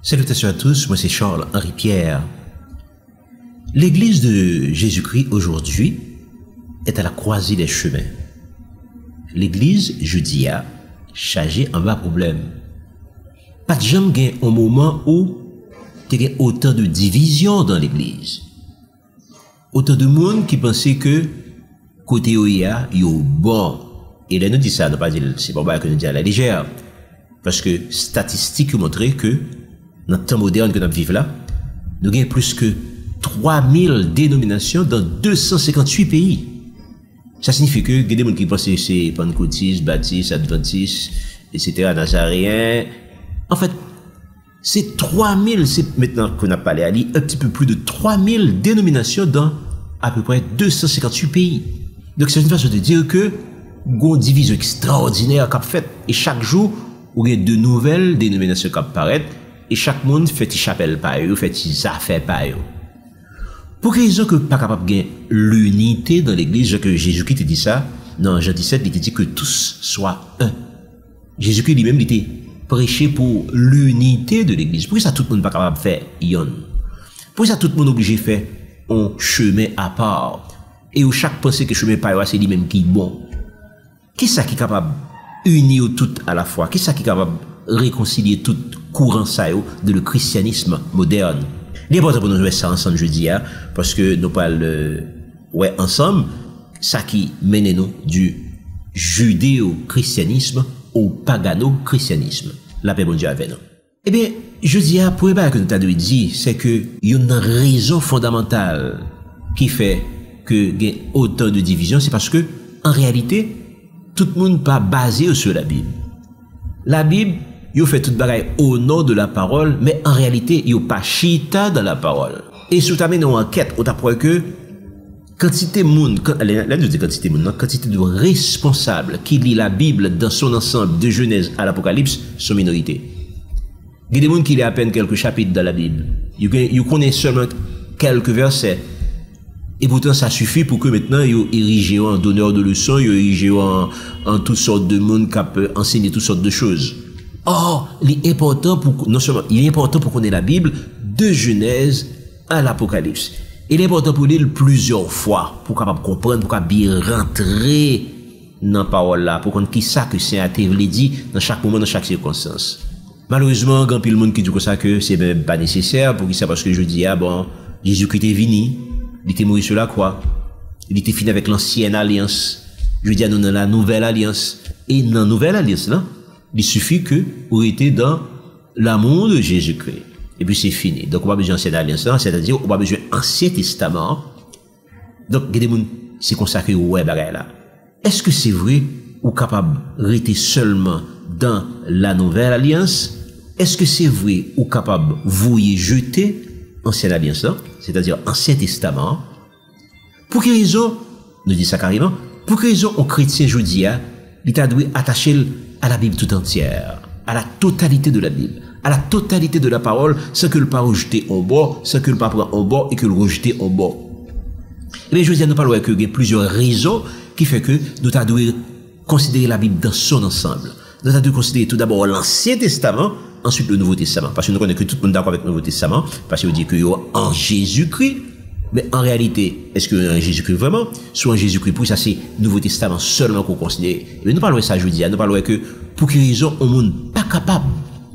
Salutations à tous, moi c'est Charles-Henri Pierre. L'église de Jésus-Christ aujourd'hui est à la croisée des chemins. L'église, je dis, a chargé en bas problème. Pas de jamais un moment où il y a autant de divisions dans l'église. Autant de monde qui pensait que côté OIA, il y a bon. Et là, nous dit ça, nous pas dire, c'est pas que nous dit à la légère. Parce que statistiques montrent que dans le temps moderne que nous vivons là, nous avons plus que 3000 dénominations dans 258 pays. Ça signifie que il y a des gens qui pensent que c'est pentecôtistes, baptistes, adventistes, etc., nazaréens. En fait, c'est 3000, c'est maintenant qu'on a parlé à lui, un petit peu plus de 3000 dénominations dans à peu près 258 pays. Donc c'est une façon de dire que il y a une division extraordinaire qui a fait. Et chaque jour, il y a de nouvelles dénominations qui apparaissent. Et chaque monde fait une chapelle par eux, fait des affaires par eux. Pour quelle raison que pas capable de gagner l'unité dans l'église, que Jésus-Christ te dit ça, dans Jean 17, il te dit que tous soient un. Jésus-Christ lui-même, il était prêché pour l'unité de l'église. Pourquoi ça tout le monde pas capable de faire yon? Pourquoi ça tout le monde obligé de faire un chemin à part? Et où chaque pensée que chemin par eux, c'est lui-même qui est bon. Qui est-ce qui est capable d'unir tout à la fois? Qui est-ce qui est capable de réconcilier tout courant ça de le christianisme moderne? Il est important pour nous jouer ça ensemble jeudi, parce que nous parlons ensemble, ça qui mène nous du judéo-christianisme au pagano-christianisme. La paix bon Dieu avec nous. Eh bien, jeudi, pour que nous t'avons dit, c'est que il y a une raison fondamentale qui fait que il y a autant de divisions, c'est parce que, en réalité, tout le monde pas basé sur la Bible. La Bible, il fait tout bagaille au nom de la parole, mais en réalité, il pas chita dans la parole. Et si tu as une enquête, on t'apprend que quantité de responsables qui lit la Bible dans son ensemble, de Genèse à l'Apocalypse, sont minorité. Il y a des gens qui lisent à peine quelques chapitres dans la Bible. Ils connaissent seulement quelques versets. Et pourtant, ça suffit pour que maintenant, ils érigent en donneur de leçons, ils érigent en toutes sortes de monde qui peut enseigner toutes sortes de choses. Or, il est important pour, non seulement, il est important pour connaître la Bible de Genèse à l'Apocalypse. Il est important pour lire plusieurs fois, pour capable comprendre, pour capable bien rentrer dans la parole là, pour comprendre qui ça que c'est à dit dans chaque moment, dans chaque circonstance. Malheureusement, il y a plus de monde qui dit que ça que c'est même pas nécessaire, pour qui ça, parce que je dis, bon, Jésus-Christ est venu, il était mort sur la croix, il était fini avec l'ancienne alliance, je dis, nous dans la nouvelle alliance, et dans la nouvelle alliance là, il suffit que vous étiez dans l'amour de Jésus-Christ. Et puis c'est fini. Donc on n'a pas besoin d'ancienne alliance, c'est-à-dire on n'a pas besoin d'Ancien Testament. Donc c'est consacré au web là. Est-ce que c'est vrai ou capable de rester seulement dans la nouvelle alliance? Est-ce que c'est vrai ou capable de vous y jeter Ancienne alliance, c'est-à-dire Ancien Testament? Pour quelle raison, nous dit ça carrément, pour quelle raison un chrétien aujourd'hui, il a dû attacher à la Bible tout entière, à la totalité de la Bible, à la totalité de la parole, sans que le pas rejeter en bas, sans que le pas prendre en bas et que le rejeter en bas. Et bien, je veux dire, nous parlons qu'il y a plusieurs raisons qui fait que nous devons considérer la Bible dans son ensemble. Nous devons considérer tout d'abord l'Ancien Testament, ensuite le Nouveau Testament. Parce que nous connaissons que tout le monde est d'accord avec le Nouveau Testament, parce qu'on dit qu'il y a en Jésus-Christ. Mais en réalité, est-ce que en Jésus-Christ vraiment? Soit en Jésus-Christ, pour ça c'est Nouveau Testament seulement qu'on considère. Mais nous parlons de ça jeudi, nous parlons que pour quelle raison on n'est pas capable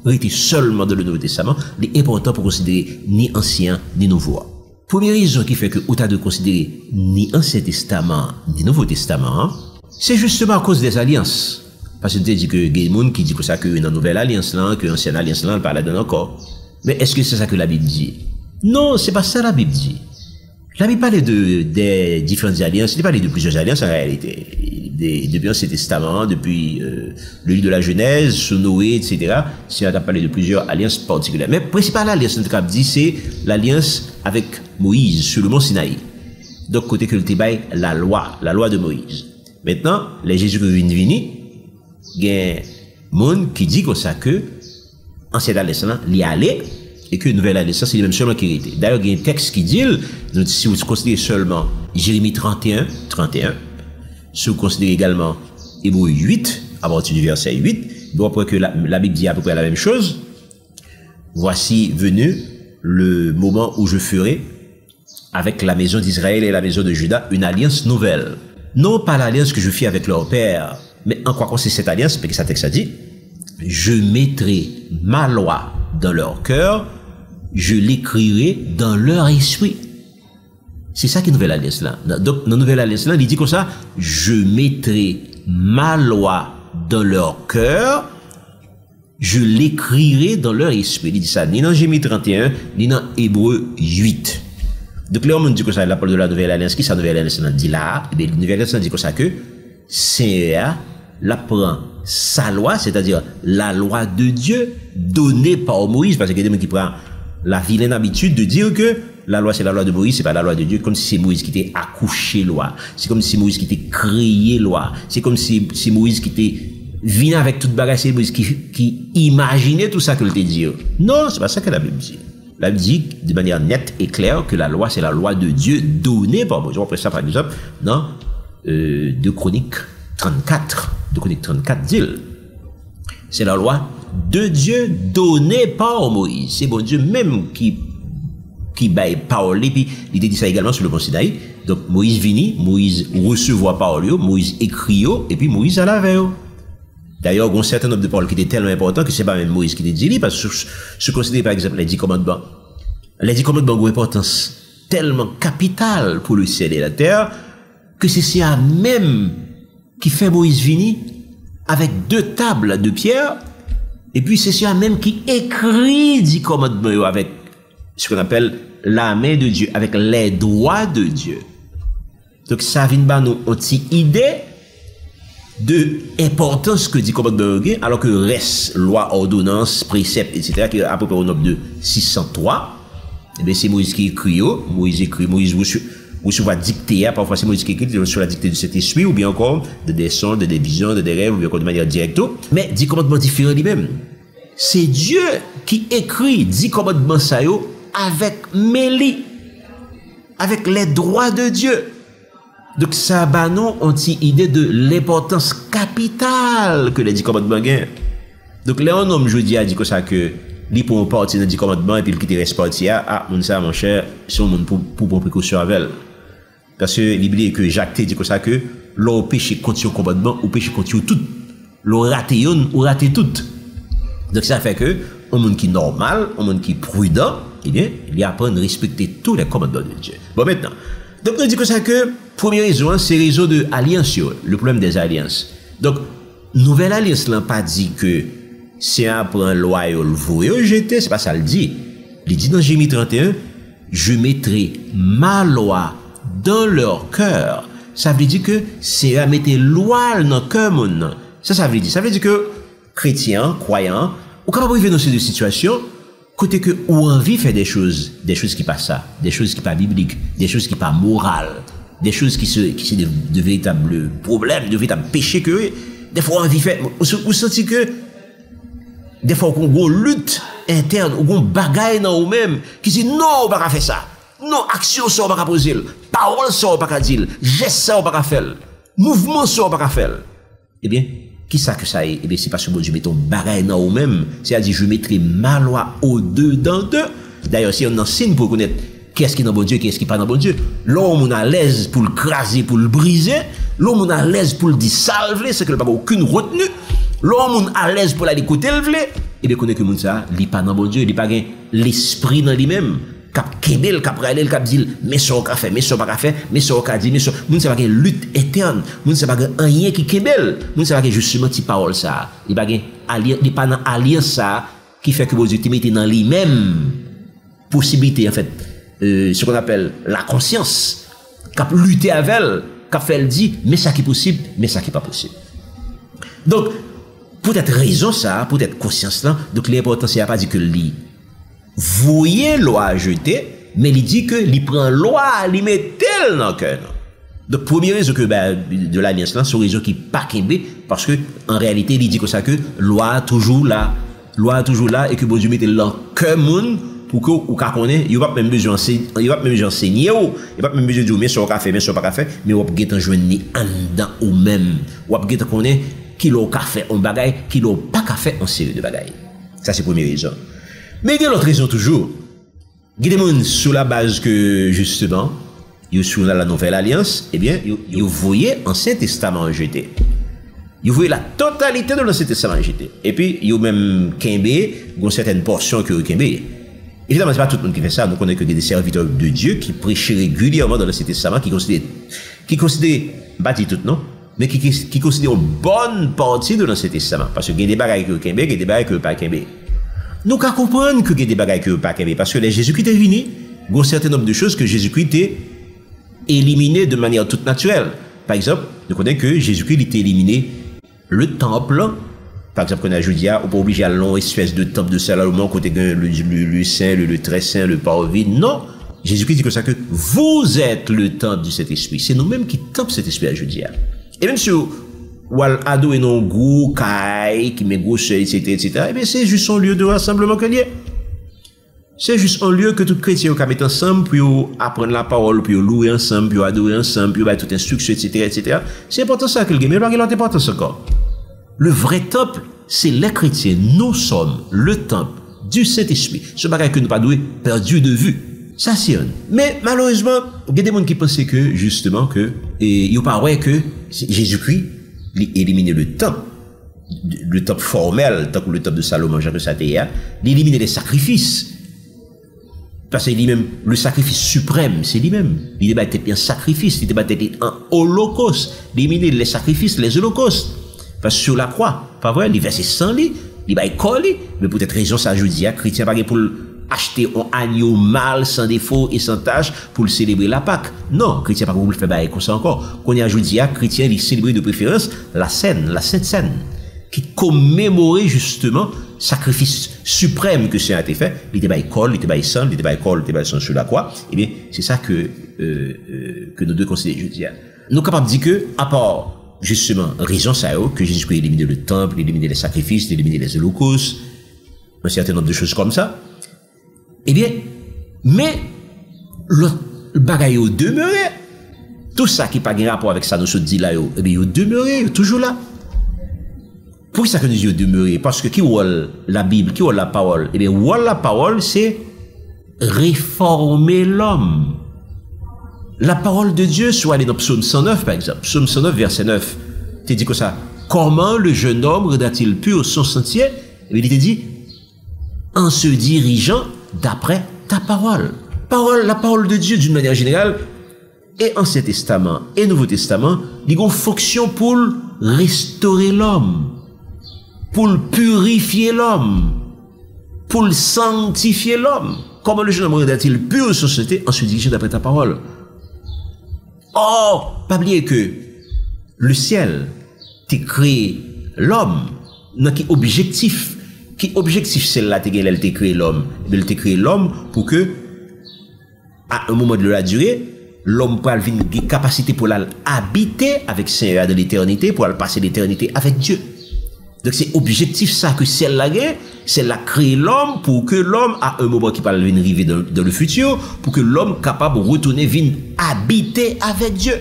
de rester seulement dans le Nouveau Testament, il est important pour considérer ni ancien ni nouveau. Première raison qui fait que autant de considérer ni Ancien Testament ni Nouveau Testament, c'est justement à cause des alliances. Parce que tu dis que il y a des gens qui disent que ça que dans la nouvelle alliance là, que l'ancienne alliance là, on parle là encore. Mais est-ce que c'est ça que la Bible dit? Non, c'est pas ça la Bible dit. La Bible parle des différentes alliances, il parle de plusieurs alliances en réalité. Depuis l'Ancien Testament, depuis le livre de la Genèse, sur Noé, etc. C'est à parler de plusieurs alliances particulières. Mais la principale alliance, en tout cas, dit, c'est l'alliance avec Moïse sur le mont Sinaï. Donc, côté que le Tébaï, la loi de Moïse. Maintenant, les Jésus-Christ viennent, il y a un monde qui dit comme ça que, ancienne alliance, il y allait, et que nouvelle alliance, c'est le même seulement qui était. D'ailleurs, il y a un texte qui dit, si vous considérez seulement Jérémie 31, si vous considérez également Hébreux 8, à partir du verset 8, donc après que la Bible dit à peu près la même chose, voici venu le moment où je ferai avec la maison d'Israël et la maison de Juda une alliance nouvelle. Non pas l'alliance que je fis avec leur père, mais en quoi consiste cette alliance, parce que ça texte a dit, je mettrai ma loi dans leur cœur, je l'écrirai dans leur esprit. C'est ça qui est nouvelle alliance là. Donc, dans la nouvelle alliance là, il dit comme ça, je mettrai ma loi dans leur cœur, je l'écrirai dans leur esprit. Il dit ça, ni dans Jérémie 31, ni dans Hébreux 8. Donc là, on dit que ça, la parole de la nouvelle alliance, qui sa nouvelle alliance dit là, et bien, la nouvelle alliance dit que ça que, c'est la prend sa loi, c'est-à-dire la loi de Dieu donnée par Moïse, parce qu'il y a des gens qui prennent la vilaine habitude de dire que la loi c'est la loi de Moïse, c'est pas la loi de Dieu, comme si c'est Moïse qui était accouché loi, c'est comme si c'est Moïse qui était créé loi, c'est comme si c'est Moïse qui était venu avec toute bagarre, c'est Moïse qui imaginait tout ça que le dit. Non, c'est pas ça que la Bible dit. La Bible dit de manière nette et claire que la loi c'est la loi de Dieu donnée par Moïse. On prend ça par exemple dans 2 Chroniques 34. 2 Chroniques 34 dit, c'est la loi de Dieu donnée par Moïse. C'est bon Dieu même qui baille parole, et puis il dit ça également sur le mont Sinaï. Donc Moïse vini, Moïse recevoir parole, Moïse écrit, et puis Moïse à la veille. D'ailleurs, il y a un certain nombre de paroles qui étaient tellement importantes que c'est pas même Moïse qui les dit, parce que je considère par exemple les 10 commandements. Les 10 commandements ont une importance tellement capitale pour le ciel et la terre, que c'est ça même qui fait Moïse vini avec 2 tables de pierre, et puis c'est ça même qui écrit 10 commandements avec ce qu'on appelle la main de Dieu, avec les doigts de Dieu. Donc ça vient de nous une idée de importance que dit commandement, alors que reste loi, ordonnance, précepte, etc., qui est à peu près au nombre de 603. Et bien c'est Moïse qui écrit, Moïse va dicter, parfois c'est Moïse qui écrit sur la dictée de cet esprit, ou bien encore de des sons, de des visions, de des rêves, ou bien encore de manière directe. Mais 10 commandements différents lui-même. C'est Dieu qui écrit 10 commandements ça avec Méli, avec les droits de Dieu. Donc ça va nous une idée de l'importance capitale que les 10 commandements ont. Donc là un homme je dis a dit que ça que lui pour partir dans 10 commandements et puis il quitte reste parti mon ça mon cher c'est un monde pour précaution avec. Parce que l'Bible que Jacques dit que ça que l'on péché contre un commandement ou péché contre tout. L'on raté une ou raté tout. Donc ça fait que un monde qui est normal, un monde qui est prudent, eh bien, il apprend à respecter tous les commandements de Dieu. Bon maintenant, donc on dit que ça que première raison, c'est raison de alliance, le problème des alliances. Donc nouvelle alliance n'a pas dit que c'est un prend loi et le vous jeter, c'est pas ça le dit. Il dit dans Jérémie 31, je mettrai ma loi dans leur cœur. Ça veut dire que c'est à mettre loi dans le cœur mon. Ça veut dire. Ça veut dire que chrétiens, croyants, ou capable de vivre dans ces 2 situations, côté que ou envie faire des choses qui pas ça, des choses qui pas bibliques, des choses qui pas morales, des choses qui sont de véritables problèmes, de véritables péchés que des fois envie faire, ou senti que des fois on lutte interne, ou on bagaille dans nous-mêmes qui dit non, on va pas faire ça. Non, action ça on va pas poser, parole ça on va pas dire, geste ça on va pas faire, mouvement ça on va pas faire. Eh bien, qui ça que ça est? Eh bien, c'est parce que bon Dieu met ton bagaille dans nous-mêmes. C'est-à-dire, je mettrai ma loi au-dedans d'eux. D'ailleurs, si on enseigne pour connaître qu'est-ce qui est dans bon Dieu, qu'est-ce qui n'est pas dans bon Dieu, l'homme on a l'aise pour le craser, pour le briser, l'homme on a l'aise pour le dire salver, c'est que le pas aucune retenue, l'homme on a l'aise pour l'aller côté le vle, et bien, connaît que mon ça, il n'est pas dans bon Dieu, il n'est pas l'esprit dans lui-même. Cap kebel, cap râler, cap dit, mais ça on fait, mais ça pas fait, mais ça on dit, mais ça, moun c'est pas une lutte interne, moun c'est pas rien qui kebel, moun c'est pas justement ti parole ça, il pas alliance, il pas dans alliance ça qui fait que vous êtes mettez dans lui-même possibilité en fait, ce qu'on appelle la conscience, cap lutter avec elle, cap fait elle dit, mais ça qui est possible, mais ça qui est pas possible. Donc peut-être raison ça, peut-être conscience là, donc l'important c'est pas dire que lui voyez loi à jeter, mais il dit que il prend loi, il met tel dans le cœur. Donc, première raison que de l'alliance là, c'est une raison qui pas kembe, parce que en réalité, il dit que ça que loi toujours là, et que bon Dieu mette dans le cœur moun pour que ou ka connaît, il va même besoin enseigner, il va même besoin dire mais ça on fait, mais ça pas fait, mais on peut en joindre en dedans ou même, on peut connaître qui l'on ka fait en bagaille, qui l'on pas ka fait en série de bagaille. Ça c'est première raison. Mais il y a l'autre raison toujours. Il y a des gens sous la base que, justement, ils sous la nouvelle alliance, eh bien, ils voyaient l'Ancien Testament rejeté. Ils voyaient la totalité de l'Ancien Testament rejeté. Et puis, ils ont même Kembe, une certaine portion que Kembe. Évidemment, ce n'est pas tout le monde qui fait ça. Nous connaissons que des serviteurs de Dieu qui prêchent régulièrement dans l'Ancien Testament, qui considèrent, pas dit tout, non? Mais qui considèrent une bonne partie de l'Ancien Testament. Parce qu'il y a des bagailles que Kembe, il y a des bagailles que pas Kembe. Nous qu'à comprendre que il y a des bagailles que pas Kembe. Parce que les Jésus-Christ est venu, il y a un certain nombre de choses que Jésus-Christ est éliminé de manière toute naturelle. Par exemple, nous connaissons que Jésus-Christ était éliminé le temple. Par exemple, quand on a Judia, on peut obliger à long espèce de temple de Salomon, côté le saint, le très saint, le parvis. Non. Jésus-Christ dit que ça que vous êtes le temple du Saint-Esprit. C'est nous-mêmes qui temple cet esprit à Judia. Et même si ou ado et non goût, caille, qui met goût, etc., eh bien, c'est juste un lieu de rassemblement que lié. C'est juste un lieu que tout chrétien peut mettre ensemble, pour apprendre la parole, pour louer ensemble, pour adorer ensemble, pour toute instruction, etc. C'est important ça que le game, mais pas l'autre importance encore. Le vrai temple, c'est les chrétiens. Nous sommes le temple du Saint-Esprit. Ce bagage que nous pas doué perdu de vue. Ça, c'est un. Mais, malheureusement, il y a des gens qui pensaient que, justement, que, il n'y a pas vrai que Jésus-Christ éliminait le temple formel, tant que le temple de Salomon, Jacques de Satéa, d'éliminer les sacrifices. Parce qu'il dit même, le sacrifice suprême, c'est lui-même. Il n'est pas un sacrifice, il n'est pas un holocauste. D'éliminer les sacrifices, les holocaustes. Parce que sur la croix, pas vrai, les versets sans lit, il va coller, mais peut-être raison, ça, je dis, chrétien, pas pour acheter un agneau mâle, sans défaut et sans tâche, pour le célébrer la Pâque. Non, chrétien, pas pour le faire, comme ça encore. Quand il y a je dis, chrétien, il célébrait de préférence la scène, la Sainte Seine, qui commémorait justement sacrifice suprême que c'est a été fait. Il était pas école, il était pas sang, il était pas école, il était pas sang sur la croix. Eh bien, c'est ça que nous deux considérons, je dis. Nous sommes capables de dire que, à part, justement, raison ça que Jésus-Christ éliminer le temple, éliminer les sacrifices, éliminer les holocaustes, un certain nombre de choses comme ça. Eh bien, mais, le bagaille demeurait. Tout ça qui n'a pas de rapport avec ça, nous se dit là, eh bien, il demeurait, toujours là. Pour ça que nous y demeurer? Parce que qui voit la Bible, qui voit la parole? Eh bien, voit la parole, c'est réformer l'homme. La parole de Dieu, soit allée dans Psaume 109, par exemple. Psaume 109, verset 9. Tu dis que ça. Comment le jeune homme rendra-t-il pur son sentier? Eh bien, il te dit, en se dirigeant d'après ta parole. La parole de Dieu, d'une manière générale, et Ancien Testament et Nouveau Testament, ils ont fonction pour restaurer l'homme, pour purifier l'homme, pour sanctifier l'homme. Comment le jeune homme rendra-t-il pur son sentier? En se dirigeant d'après ta parole. Or, pas oublier que le ciel t'a créé l'homme, dans qui objectif celle-là t'a créé l'homme. Elle t'a créé l'homme pour que, à un moment de la durée, l'homme peut avoir une capacité pour habiter avec Seigneur de l'éternité, pour passer l'éternité avec Dieu. Donc c'est objectif ça que celle-là crée l'homme pour que l'homme, à un moment qui parle venir arriver dans le futur, pour que l'homme capable de retourner, venir habiter avec Dieu.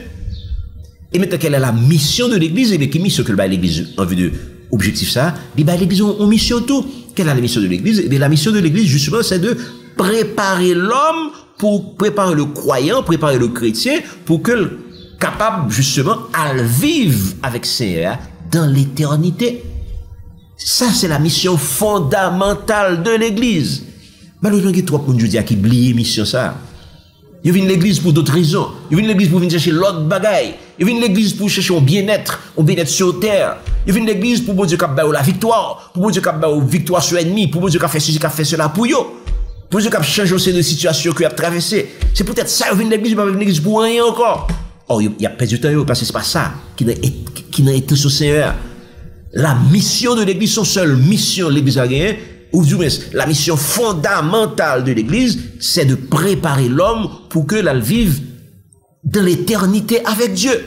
Et maintenant, quelle est la mission de l'église? Et bien, quelle mission que l'église, en vue de objectif ça? Et bien, l'église, on mission tout. Quelle est la mission de l'église? Et bien, la mission de l'église, justement, c'est de préparer l'homme pour préparer le croyant, préparer le chrétien, pour que capable, justement, à vivre avec Seigneur dans l'éternité. Ça, c'est la mission fondamentale de l'église. Malheureusement, il y a trop de gens qui oublient mission ça. Ils viennent l'église pour d'autres raisons. Ils viennent l'église pour venir chercher l'autre bagaille. Ils viennent l'église pour chercher un bien-être sur terre. Ils viennent l'église pour Dieu qui a la victoire, pour Dieu qui a la victoire sur l'ennemi, pour Dieu qui a fait ceci, qui a fait cela pour eux. Pour Dieu qui a changé aussi de situation qu'il a traversé. C'est peut-être ça, ils viennent l'église, mais ils viennent l'église pour rien encore. Or, il y a perdu du temps, parce que c'est pas ça qui n'a été sur Seigneur. La mission de l'église, son seule mission, l'église a gagné, ou du moins, la mission fondamentale de l'église, c'est de préparer l'homme pour que l'elle vive dans l'éternité avec Dieu.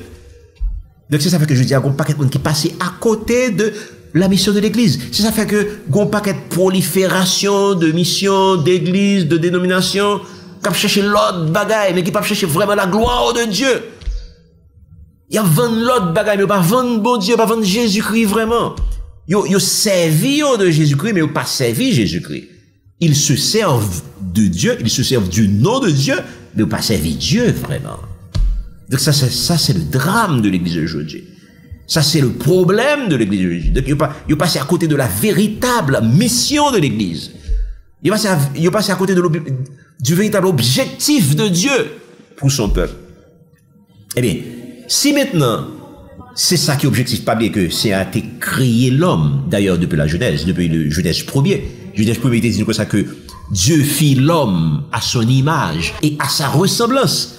Donc, c'est ça fait que je dis à un paquet de monde qui passe à côté de la mission de l'église. C'est ça fait que un paquet de prolifération de missions, d'églises, de dénominations, qui chercher l'autre bagaille, mais qui pas chercher vraiment la gloire de Dieu. Il y a 20 l'autre bagaille, mais pas 20 bon Dieu, pas 20 Jésus-Christ vraiment. Yo servi de Jésus-Christ, mais yo pas servi Jésus-Christ. Ils se servent de Dieu, ils se servent du nom de Dieu, mais pas servir Dieu vraiment. Donc ça c'est le drame de l'église d'aujourd'hui. Ça c'est le problème de l'église d'aujourd'hui. Donc ils passent à côté de la véritable mission de l'église. Ils passent à côté du véritable objectif de Dieu pour son peuple. Eh bien, si maintenant, c'est ça qui est objectif, pas bien que c'est à été créé l'homme, d'ailleurs depuis la Genèse, depuis le Genèse premier. Genèse premier était dit comme ça que Dieu fit l'homme à son image et à sa ressemblance.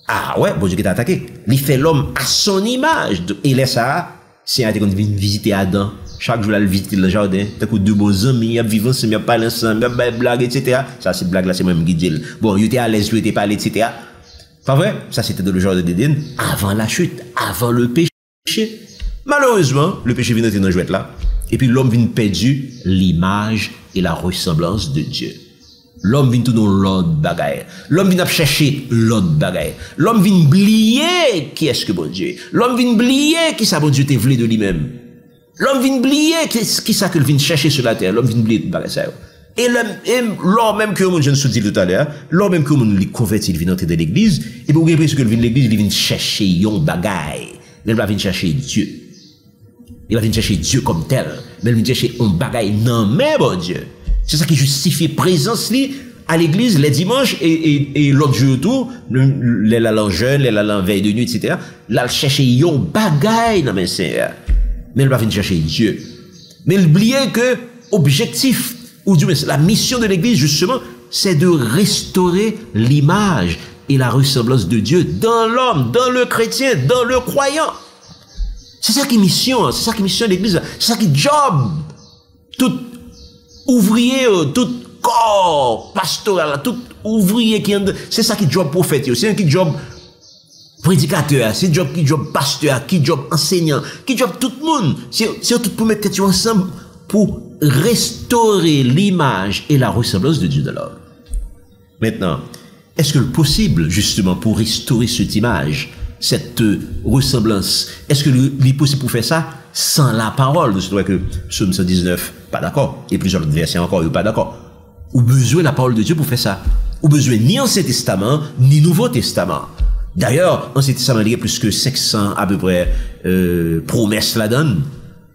Ah ouais, bon Dieu qui t'a attaqué. Il fait l'homme à son image. Et là ça, c'est à été qu'on vient visiter Adam. Chaque jour, il visite le jardin. T'as coup deux beaux amis, ils vivent ensemble, ils parlent ensemble, ils blaguent, etc. Ça, cette blague-là, c'est même guidé. Bon, ils étaient à l'aise, ils étaient parlé, etc. Pas vrai? Ça, c'était dans le jardin d'Éden, avant la chute, avant le péché. Malheureusement, le péché vient dans le jouet là. Et puis, l'homme vient perdre l'image et la ressemblance de Dieu. L'homme vient tout dans l'autre bagaille. L'homme vient chercher l'autre bagaille. L'homme vient oublier qui est-ce que bon Dieu. L'homme vient oublier qui ça bon Dieu t'est voulu de lui-même. L'homme vient oublier qui ça qu'il vient chercher sur la terre. L'homme vient oublier tout bagaille ça. Et l'homme même que mon jeune se dit tout à l'heure, l'homme même que mon li converti, il vient entrer dans l'église, et pour qu'il vient dans l'église, il vient chercher yon bagaille. Il va venir chercher Dieu. Il va venir chercher Dieu comme tel. Mais il vient chercher un bagaille non mais bon Dieu. C'est ça qui justifie présence li à l'église les dimanches et l'autre jour autour, les l'allant jeune, les l'allant veille de nuit, etc. Là, chercher yon bagaille non mais c'est. Mais il va venir chercher Dieu. Mais il oublie que objectif ou du moins la mission de l'église justement, c'est de restaurer l'image et la ressemblance de Dieu dans l'homme, dans le chrétien, dans le croyant. C'est ça qui est mission, c'est ça qui est mission de l'église, c'est ça qui est job. Tout ouvrier, tout corps pastoral, tout ouvrier qui c'est ça qui est job prophète, c'est un qui job prédicateur, c'est job qui job pasteur, qui job enseignant, qui job tout le monde. C'est tout pour mettre tête ensemble pour restaurer l'image et la ressemblance de Dieu de l'homme. Maintenant, est-ce que le possible, justement, pour restaurer cette image, cette ressemblance, est-ce que il est possible pour faire ça sans la parole? C'est vrai que Psaume 119, pas d'accord. Et plusieurs autres versets encore, pas d'accord. Ou besoin de la parole de Dieu pour faire ça. Ou besoin ni Ancien Testament, ni Nouveau Testament. D'ailleurs, Ancien Testament, il y a plus que 500 à peu près promesses la donne.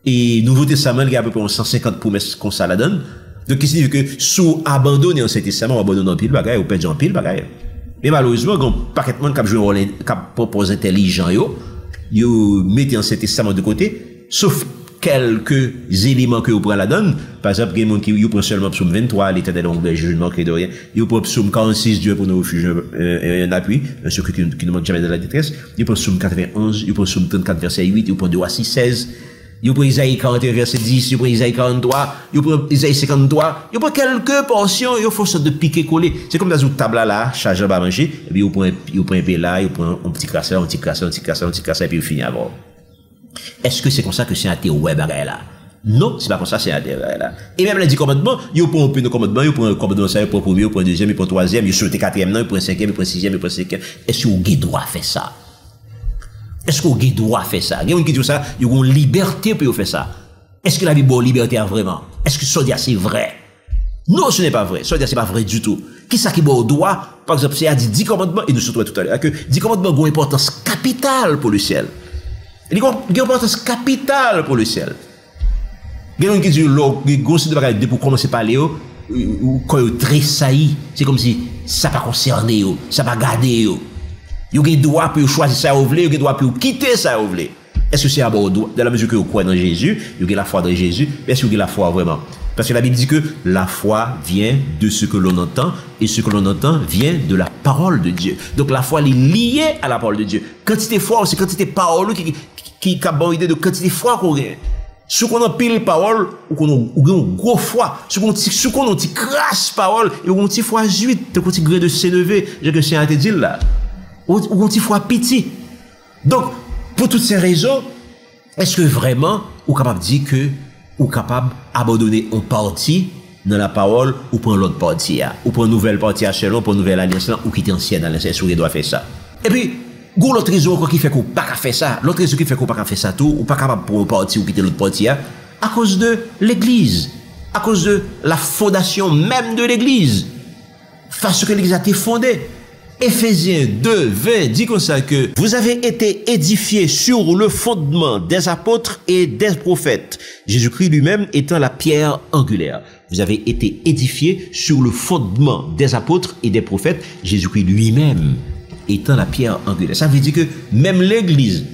Et Nouveau Testament, il y a à peu près 150 promesses qu'on ça la donne. Donc, qui signifie que sous abandonner Ancien Testament, on abandonne en pile bagaille, ou perdre en pile bagaille. Mais malheureusement, quand paquet de monde qui propose intelligent, yo mettez Ancien Testament de côté, sauf quelques éléments que vous prenez la donne. Par exemple, il y a des gens qui prennent seulement Psaume 23, l'Éternel est je ne manquerai de rien. Ils prennent Psaume 46, Dieu pour nous refuge un appui, un secours qui ne manque jamais de la détresse. Ils prennent Psaume 91, ils prennent Psaume 34, verset 8, ils prennent 2 à 6, 16. Ils prennent Isaïe 41, verset 10, ils prennent Isaïe 43, ils prennent Isaïe 53, ils prennent quelques portions, ils font sorte de piquer-coller. C'est comme dans une table là, chargé à manger, et puis ils prennent un peu là, ils prennent un petit crasseur, un petit crasseur, un petit crasseur, un petit crasseur, et puis ils finissent avant. Est-ce que c'est comme ça que c'est un théorie bagaille là? Non, c'est pas comme ça, c'est un théorie là. Et même les 10 commandements, ils prennent un peu de commandements, ils prennent un commandement ça, ils prennent premier, ils prennent deuxième, ils prennent troisième, ils sautent quatrième, non, ils prennent cinquième, ils prennent sixième, ils prennent cinquième. Est-ce que vous avez droit à faire ça? Est-ce que vous avez droit à faire ça? Il y a des gens qui disent ça, ils ont une liberté pour faire ça. Est-ce que la Bible est libertaire vraiment? Est-ce que ça dit c'est vrai? Non, ce n'est pas vrai. Ça dit c'est pas vrai du tout. Qui ça qui est au droit? Par exemple, c'est à dire 10 commandements, et nous sommes tout à l'heure, que 10 commandements ont une importance capitale pour le ciel. Il ont une importance capitale pour le ciel. Il y a des gens qui disent, le pour commencer à parler, ou quand ils tressaillent, c'est comme si ça n'a pas concerné, ça n'a pas gardé. Ils ont le droit pour choisir ça ou voulez, ils ont le droit pour quitter ça ou voulez. Est-ce que c'est à bon droit? Dans la mesure que vous croyez dans Jésus, vous avez la foi dans Jésus, mais est-ce que vous avez la foi vraiment? Parce que la Bible dit que la foi vient de ce que l'on entend, et ce que l'on entend vient de la parole de Dieu. Donc la foi est liée à la parole de Dieu. Quantité foi, c'est quantité parole qui a bonne idée de quantité foi qu'on a. Si on a pile parole, ou qu'on a une grosse foi, si on a une crasse parole, et on a une petite foi 8, un petit gré de s'élever, j'ai que c'est à te dire là. Ou une petite foi petit. Donc, pour toutes ces raisons, est-ce que vraiment, ou capable de dire que, ou capable d'abandonner une partie dans la parole, ou pour l'autre partie, ou pour une nouvelle partie selon, pour une nouvelle alliance, ou quitter ancienne alliance, est-ce qu'on doit faire ça? Et puis, l'autre raison qui fait qu'on pas faire ça, l'autre raison qui fait qu'on pas faire ça tout, ou pas capable pour une partie ou quitter l'autre partie, à cause de l'église. à cause de la fondation même de l'église. Parce que l'église a été fondée. Éphésiens 2, 20 dit comme ça que vous avez été édifiés sur le fondement des apôtres et des prophètes. Jésus-Christ lui-même étant la pierre angulaire. Vous avez été édifiés sur le fondement des apôtres et des prophètes. Jésus-Christ lui-même étant la pierre angulaire. Ça veut dire que même l'église,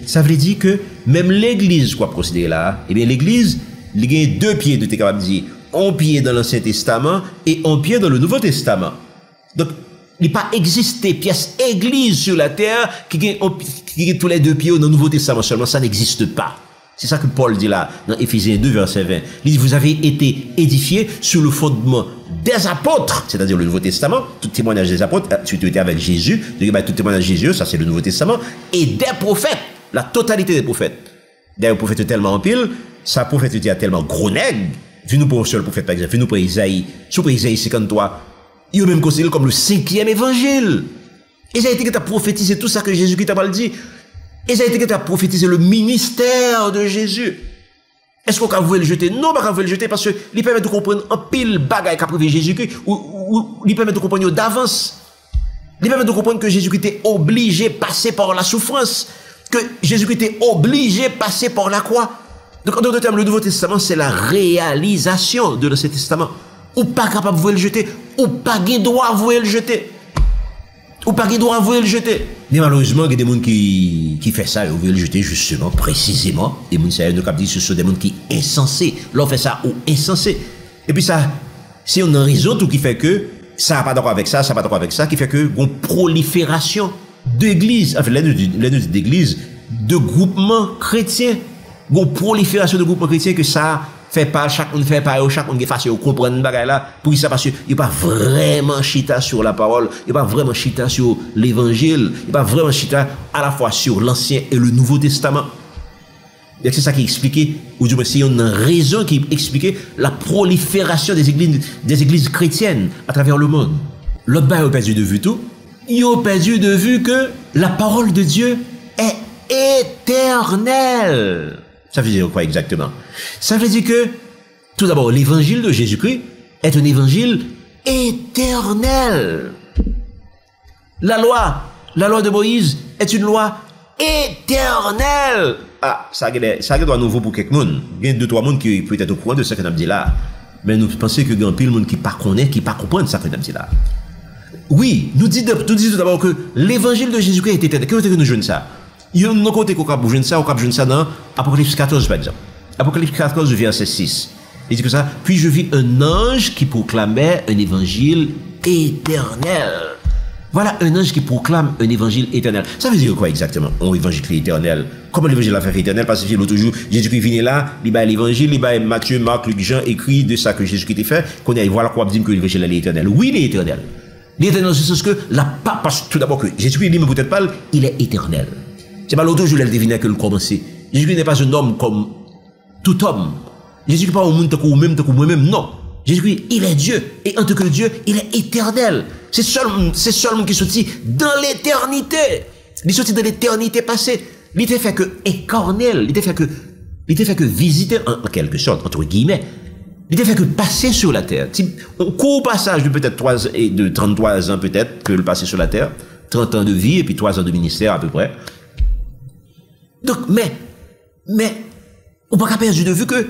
quoi procéder là, eh bien l'église, il y a deux pieds de t'es capable de dire, un pied dans l'Ancien Testament et un pied dans le Nouveau Testament. Donc, il n'y a pas existé pièce église sur la terre qui a tous les deux pieds dans le Nouveau Testament seulement. Ça n'existe pas. C'est ça que Paul dit là, dans Éphésiens 2, verset 20. Il dit, vous avez été édifiés sur le fondement des apôtres, c'est-à-dire le Nouveau Testament, tout témoignage des apôtres, tu étais avec Jésus, tout témoignage de Jésus, ça c'est le Nouveau Testament, et des prophètes, la totalité des prophètes. Des prophètes tellement en pile, sa prophète était tellement gros nègre, vu nous pour un seul prophète par exemple, vu nous pour Isaïe, sur pour Isaïe 53, il est même considéré comme le 5e évangile. Isaïe qui a prophétisé tout ça que Jésus qui t'a pas dit. Isaïe qui a prophétisé le ministère de Jésus. Est-ce qu'on peut le jeter? Non, pas le jeter parce que il permet de comprendre un pile bagaille qu'a prévu Jésus-Christ ou il permet de comprendre d'avance. Il permet de comprendre que Jésus-Christ était obligé de passer par la souffrance, que Jésus-Christ était obligé de passer par la croix. Donc en d'autres termes, le Nouveau Testament, c'est la réalisation de l'Ancien Testament. Ou pas capable de le jeter, ou pas qui doit avouer le jeter. Ou pas qui doit avouer le jeter. Mais malheureusement, il y a des gens qui font ça, ils veulent le jeter justement, précisément. Des gens qui disent que ce sont des gens qui sont insensés. L'on fait ça ou insensé. Et puis ça, c'est une raison tout qui fait que ça n'a pas d'accord avec ça, ça n'a pas d'accord avec ça, qui fait que une prolifération d'églises, enfin, d'églises, de groupements chrétiens, une prolifération de groupements chrétiens que ça fait pas, chacun fait pas, chacun est facile de comprendre bagay là, pour ça parce qu'il n'y a pas vraiment chita sur la parole, il n'y a pas vraiment chita sur l'évangile, il n'y a pas vraiment chita à la fois sur l'Ancien et le Nouveau Testament. C'est ça qui expliquait, ou du moins c'est une raison qui expliquait la prolifération des églises chrétiennes à travers le monde. L'autre bas a perdu de vue tout, ils ont perdu de vue que la parole de Dieu est éternelle. Ça veut dire quoi exactement? Ça veut dire que, tout d'abord, l'évangile de Jésus-Christ est un évangile éternel. La loi de Moïse est une loi éternelle. Ah, ça doit nouveau pour quelques monde. Il y a 2-3 monde qui peut être au courant de ce que nous dit là. Mais nous pensons que il y a un pile monde qui pas connaît, qui pas comprendre ça que nous dit là. Oui, nous disons tout d'abord que l'évangile de Jésus-Christ est éternel. Qu'est-ce que nous jouons ça? Il y a un côté qu'on peut jouer ça dans Apocalypse 14 par exemple. Apocalypse 14 verset 6. Il dit que ça, puis je vis un ange qui proclamait un évangile éternel. Voilà un ange qui proclame un évangile éternel. Ça veut dire quoi exactement? Un évangile éternel. Comment l'évangile a fait éternel? Parce que l'autre jour, Jésus-Christ vient là, il bat l'évangile, il bat Matthieu, Marc, Luc, Jean, écrit de ça que Jésus-Christ a fait, qu'on y voilà quoi dire que l'évangile est éternel. Oui, il est éternel. L'éternel, c'est ce que parce que tout d'abord que Jésus-Christ lui-même peut-être pas, il est éternel. C'est pas l'autre jour, il devinait que le commencer. Jésus-Christ n'est pas un homme comme tout homme. Jésus-Christ n'est pas un monde comme moi-même, non. Jésus-Christ, il est Dieu. Et en tant que Dieu, il est éternel. C'est seulement qui sortit dans l'éternité. Il est sorti dans l'éternité passée. Il était fait que écornel. Il était fait que visiter, en quelque sorte, entre guillemets. Il était fait que passer sur la terre. Un court passage de peut-être 33 ans peut-être, que le passer sur la terre. 30 ans de vie et puis 3 ans de ministère à peu près. Donc, mais, on ne peut pas perdre de vue que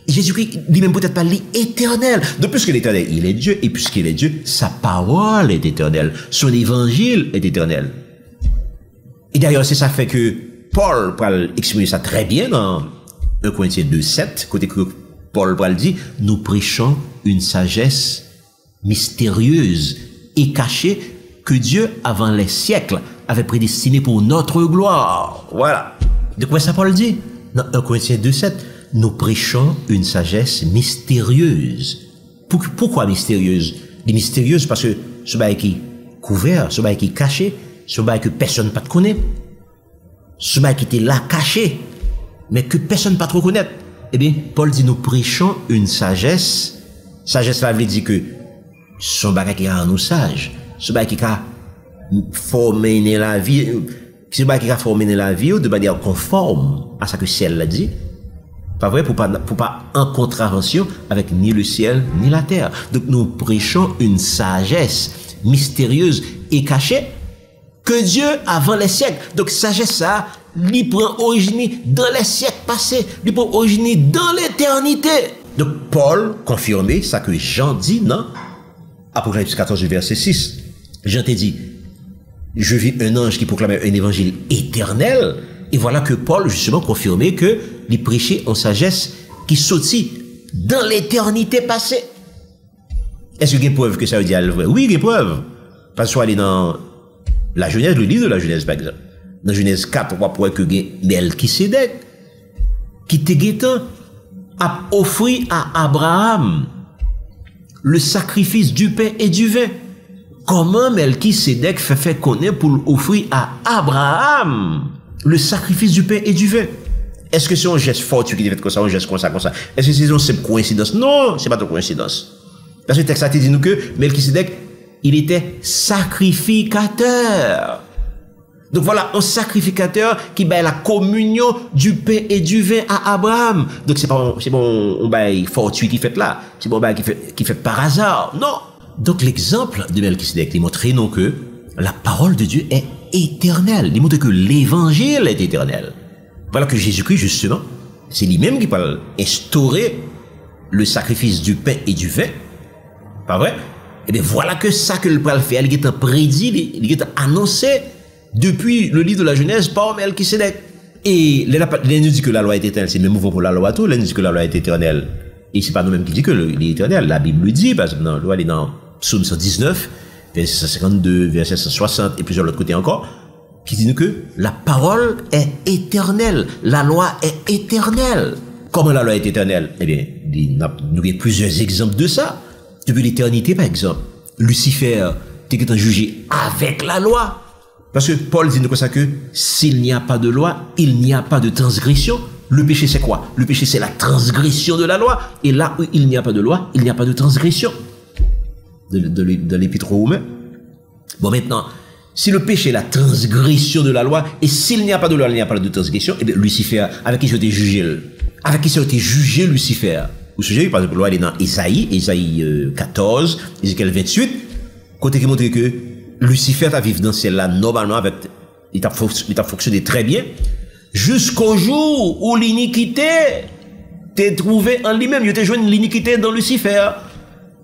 Jésus-Christ, lui-même peut-être pas l'éternel. Donc, puisque l'éternel, il est Dieu, et puisqu'il est Dieu, sa parole est éternelle. Son évangile est éternel. Et d'ailleurs, c'est ça fait que Paul peut exprimer ça très bien dans 1 Corinthiens 2:7, côté que Paul peut dire, nous prêchons une sagesse mystérieuse et cachée que Dieu, avant les siècles, avait prédestiné pour notre gloire. Voilà. De quoi ça Paul dit? Dans 1 Corinthiens 2:7, nous prêchons une sagesse mystérieuse. Pourquoi mystérieuse? Dit mystérieuse parce que ce bail qui est couvert, ce bail qui est caché, ce bail que personne ne peut connaître, ce bail qui était là caché, mais que personne ne peut trop connaître. Eh bien, Paul dit nous prêchons une sagesse. Sagesse, ça veut dire que ce bail qui a nous sage, ce bail qui a formé la vie, c'est pas qui a formé la vie de manière conforme à ce que ciel l'a dit. Pas vrai, pour pas en contravention avec ni le ciel ni la terre. Donc nous prêchons une sagesse mystérieuse et cachée que Dieu avant les siècles. Donc sagesse ça, lui prend origine dans les siècles passés, lui prend origine dans l'éternité. Donc Paul confirmait ça que Jean dit dans Apocalypse 14 verset 6. Jean te dit, je vis un ange qui proclamait un évangile éternel. Et voilà que Paul justement confirmait que il prêchait en sagesse qui sortit dans l'éternité passée. Est-ce qu'il y a une preuve que ça veut dire le vrai? Oui, il y a une preuve. Parce qu'on aller dans la Genèse, le livre de la Genèse par exemple. Dans Genèse 4, on voit que Melchisédek, qui te guettant, a offert à Abraham le sacrifice du pain et du vin. Comment Melchisédek fait connaître pour offrir à Abraham le sacrifice du pain et du vin? Est-ce que c'est un geste fortuit qui est fait comme ça, un geste comme ça? Est-ce que c'est une simple coïncidence? Non, c'est pas de coïncidence. Parce que le texte a dit nous que Melchisédek, il était sacrificateur. Donc voilà, un sacrificateur qui baille la communion du pain et du vin à Abraham. Donc c'est bon, un bail fortuit qui fait là. C'est bon bail qui fait par hasard. Non. Donc l'exemple de Melchisédek, il montre non que la parole de Dieu est éternelle. Il montre que l'évangile est éternel. Voilà que Jésus-Christ, justement, c'est lui-même qui parle instaurer le sacrifice du pain et du vin. Pas vrai? Et bien voilà que ça que le père fait, il est prédit, il est annoncé depuis le livre de la Genèse par Melchisédek. Et l'un nous dit que la loi est éternelle, c'est même mouvement pour la loi tout, l'un nous dit que la loi est éternelle. Et c'est pas nous-mêmes qui dit que est éternel, la Bible le dit, par exemple, la loi elle est dans Psaume 119, verset 152, verset 160 et plusieurs autres côtés encore, qui dit que la parole est éternelle, la loi est éternelle. Comment la loi est éternelle? Eh bien, nous avons plusieurs exemples de ça. Depuis l'éternité, par exemple, Lucifer était jugé avec la loi. Parce que Paul dit comme ça que s'il n'y a pas de loi, il n'y a pas de transgression. Le péché, c'est quoi? Le péché, c'est la transgression de la loi. Et là où il n'y a pas de loi, il n'y a pas de transgression. De l'épître aux Romains. Bon, maintenant, si le péché est la transgression de la loi, et s'il n'y a pas de loi, il n'y a pas de transgression, eh bien, Lucifer, avec qui s'était jugé, Lucifer? Vous savez, par exemple, elle est dans Isaïe 14, Ézéchiel 28, côté qui montre que Lucifer a vécu dans celle-là, normalement, il a fonctionné très bien, jusqu'au jour où l'iniquité t'est trouvée en lui-même, il t'a joué l'iniquité dans Lucifer.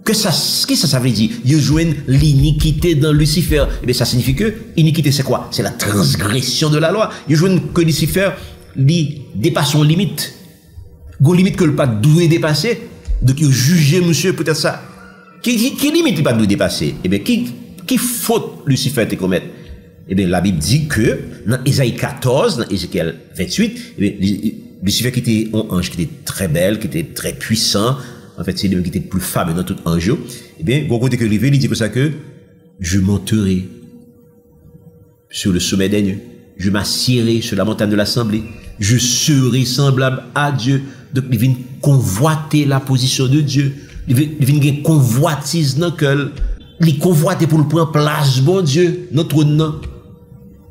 Qu'est-ce que ça veut dire? Il joue l'iniquité dans Lucifer. Eh bien, ça signifie que iniquité, c'est quoi? C'est la transgression de la loi. Il joue que Lucifer, il dépasse son limite. Une limite que le pas doit dépasser. Donc, il juge monsieur, peut-être ça. Qui limite il pas doit dépasser? Eh bien, qui faute Lucifer te commettre? Eh bien, la Bible dit que, dans Isaïe 14, dans Ézéchiel 28, eh bien, Lucifer qui était un ange qui était très belle, qui était très puissant, en fait, c'est lui qui était plus femme dans tout ange. Eh bien, bon côté que rivé, il dit comme ça que, je monterai sur le sommet des nues, je m'assierai sur la montagne de l'assemblée, je serai semblable à Dieu. Donc, il vient convoiter la position de Dieu. Il vient convoitise dans le cœur. Il convoite pour le prendre place, bon Dieu, notre nom.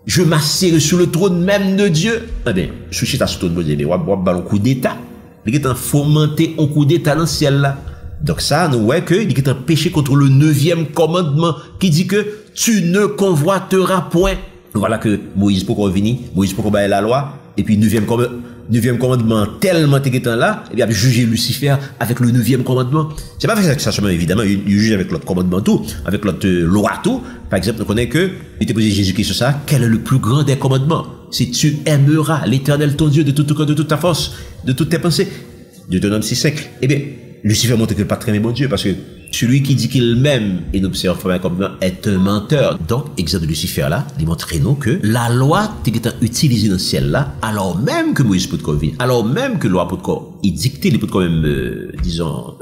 Je m'assieds sur le trône même de Dieu. Eh bien, je suis sur le trône de Dieu, mais on va un coup d'état. Il est en fomenter un coup d'état dans le ciel là. Donc ça, nous voyons qu'il est en péché contre le 9e commandement qui dit que tu ne convoiteras point. Voilà que Moïse pour venir, Moïse pour bailler la loi, et puis 9e commandement tellement était là, et bien il a jugé Lucifer avec le 9e commandement. C'est pas fait ça seulement évidemment, il juge avec l'autre commandement tout, avec l'autre loi tout. Par exemple, on connaît que il était posé Jésus-Christ sur ça, quel est le plus grand des commandements? Si tu aimeras l'Éternel ton Dieu de tout ton cœur, de toute ta force, de toutes tes pensées. Deutéronome 6:5. Eh bien, Lucifer montre qu'il n'est pas très bon Dieu parce que celui qui dit qu'il m'aime et n'observe pas un commandement est un menteur. Donc, exemple de Lucifer là, il montre nous que la loi était utilisée dans le ciel là, alors même que Moïse peut venir, alors même que la loi peut il dictait, il peut quand même, disons,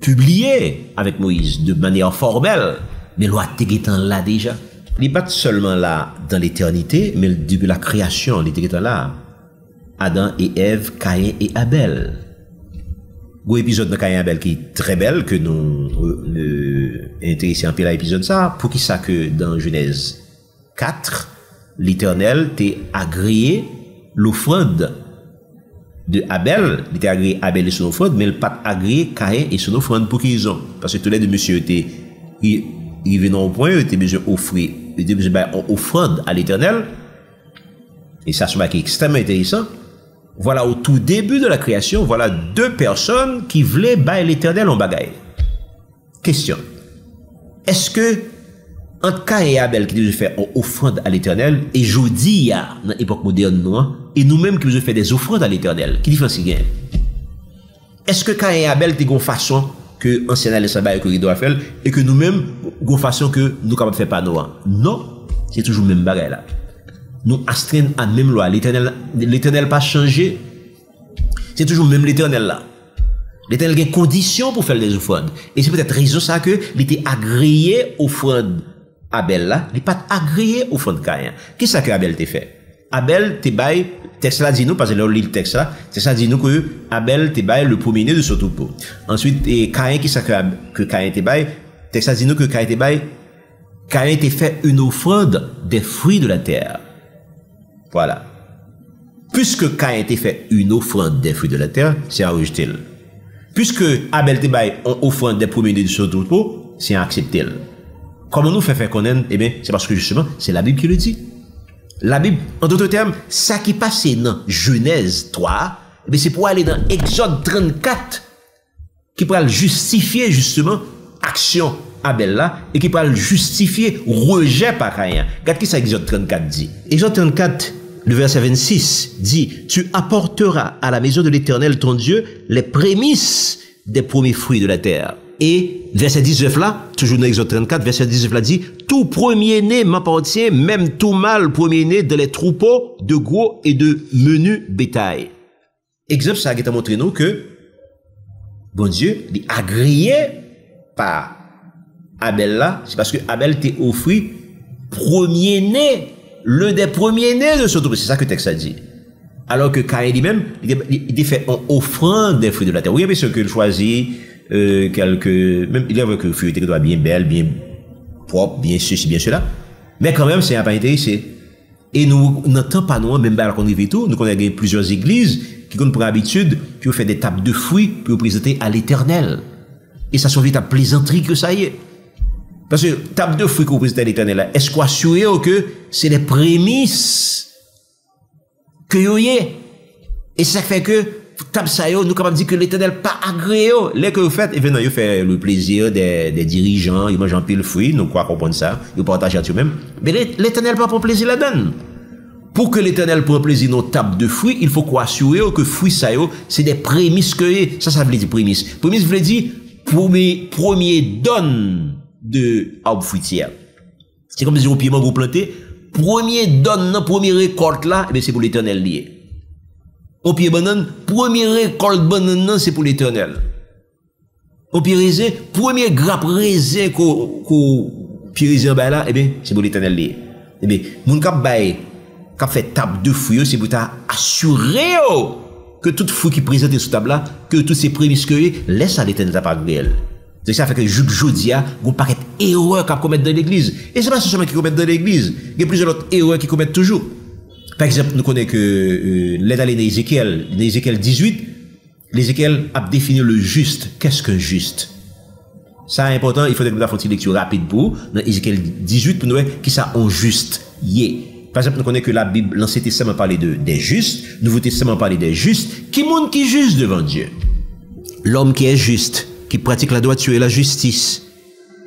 publier avec Moïse de manière formelle, mais la loi était là déjà. Il n'est pas seulement là dans l'éternité, mais depuis la création, il était là. Adam et Ève, Caïn et Abel. Un épisode de Caïn et Abel qui est très belle, que nous intéressons un peu à l'épisode ça, pour qui ça que dans Genèse 4, l'Éternel t'a agréé l'offrande de Abel, il était agréé Abel et son offrande, mais il pas agréé Caïn et son offrande pour qu'ils ont. Parce que tous les deux monsieur étaient, ils venaient au point, ils étaient besoin d'offrir, ils étaient besoin offrande à l'Éternel. Et ça, c'est extrêmement intéressant. Voilà, au tout début de la création, voilà deux personnes qui voulaient bailler l'Éternel en bagaille. Question. Est-ce que entre Caïn et Abel qui devait faire une offrande à l'Éternel et jodi dans l'époque moderne et nous-mêmes qui devons faire des offrandes à l'Éternel, qui différence il y a? Est-ce que Caïn et Abel ont une façon que ancien alliance que il doit faire et que nous-mêmes une façon que nous capables de faire pas nous? Non, c'est toujours le même bagaille là. Nous astreignons à la même loi. L'Éternel pas changé. C'est toujours même l'Éternel là. L'Éternel a des conditions pour faire des offrandes. Et c'est peut-être raison ça que il était agréé offrande Abel là, il n'est pas agréé offrande Caïn. Qu'est-ce que Abel t'a fait? Abel te bail, texte là dit nous, parce que là on lit le texte là, ça dit nous que Abel te bail le premier-né de son troupeau. Ensuite, Caïn, qui ça que Caïn te bail, texte là dit nous que Caïn te bail, Caïn te fait une offrande des fruits de la terre. Voilà. Puisque Caïn te fait une offrande des fruits de la terre, c'est à rejeter. Puisque Abel te bail une offrande des premiers-nés de son troupeau, c'est à accepter. Comment nous faire connaître? Eh bien, c'est parce que justement, c'est la Bible qui le dit. La Bible, en d'autres termes, ça qui passe dans Genèse 3, eh bien, c'est pour aller dans Exode 34, qui pourra justifier justement action Abel là, et qui pourra justifier rejet par Caïn. Regarde qui ça Exode 34 dit. Exode 34, le verset 26 dit, tu apporteras à la maison de l'Éternel ton Dieu les prémices des premiers fruits de la terre. Et verset 19 là, toujours dans Exode 34, verset 19 là dit, tout premier-né m'appartient, même tout mâle premier-né de les troupeaux de gros et de menu bétail. Exemple, ça a montré nous que, bon Dieu, il agréé par Abel là, c'est parce que Abel t'a offert premier-né, le des premiers-nés de ce troupeau. C'est ça que le texte a dit. Alors que Caïn lui-même, il fait une offrande des fruits de la terre. Oui, bien sûr qu'il choisit, même il y avait que fruits qui doit bien belle, bien propre, bien ceci, bien cela. Mais quand même, c'est pas intéressé. Et nous n'entendons pas nous, même à qu'on et tout, nous connaissons plusieurs églises qui ont pour habitude, puis faire des tables de fruits, puis présenter à l'Éternel. Et ça sont véritable plaisanterie que ça y est. Parce que table de fruits qu'on présente à l'Éternel, est-ce qu'on assure que c'est les prémices que y est? Et ça fait que table ça nous capable de dire que l'Éternel pas agréé. Les que vous faites, et venez, vous faites le plaisir des dirigeants, ils mangent un pile fruit, nous quoi comprendre ça, ils partagent à eux-mêmes. Mais l'Éternel pas pour plaisir là-dedans. Pour que l'Éternel prenne plaisir dans table de fruits, il faut qu'on assure que fruits ça c'est des prémices que ça veut dire prémices. Prémices veut dire premier donne de arbre fruitière. C'est comme si on pied mango planté, premier donne, première récolte là, c'est pour l'Éternel lié. Au pied banane, première récolte banane, c'est pour l'Éternel. Au pied raisin, première grappe raisin qu'on pied raisin là, c'est pour l'Éternel lié. Mon cap fait table de fruits, c'est pour t'assurer que tout fruit qui présente sur table là, que tous ces prémices que laisse à l'Éternel pas réel. C'est ça fait que Jodia, vous paraît erreur qu'on commettre dans l'église. Et c'est pas seulement qui commettent dans l'église. Il y a plusieurs autres erreurs qui commettent toujours. Par exemple, nous connaissons que, l'aide à l'Ézéchiel 18, l'Ézéchiel a défini le juste. Qu'est-ce qu'un juste? Ça est important, il faut que nous fassions une lecture rapide pour, dans Ézéchiel 18, pour nous voir qui ça en juste y Par exemple, nous connaissons que la Bible, l'Ancien Testament parlait des justes, Nouveau Testament parlait des justes. Qui monde qui est juste devant Dieu? L'homme qui est juste, qui pratique la droiture et la justice,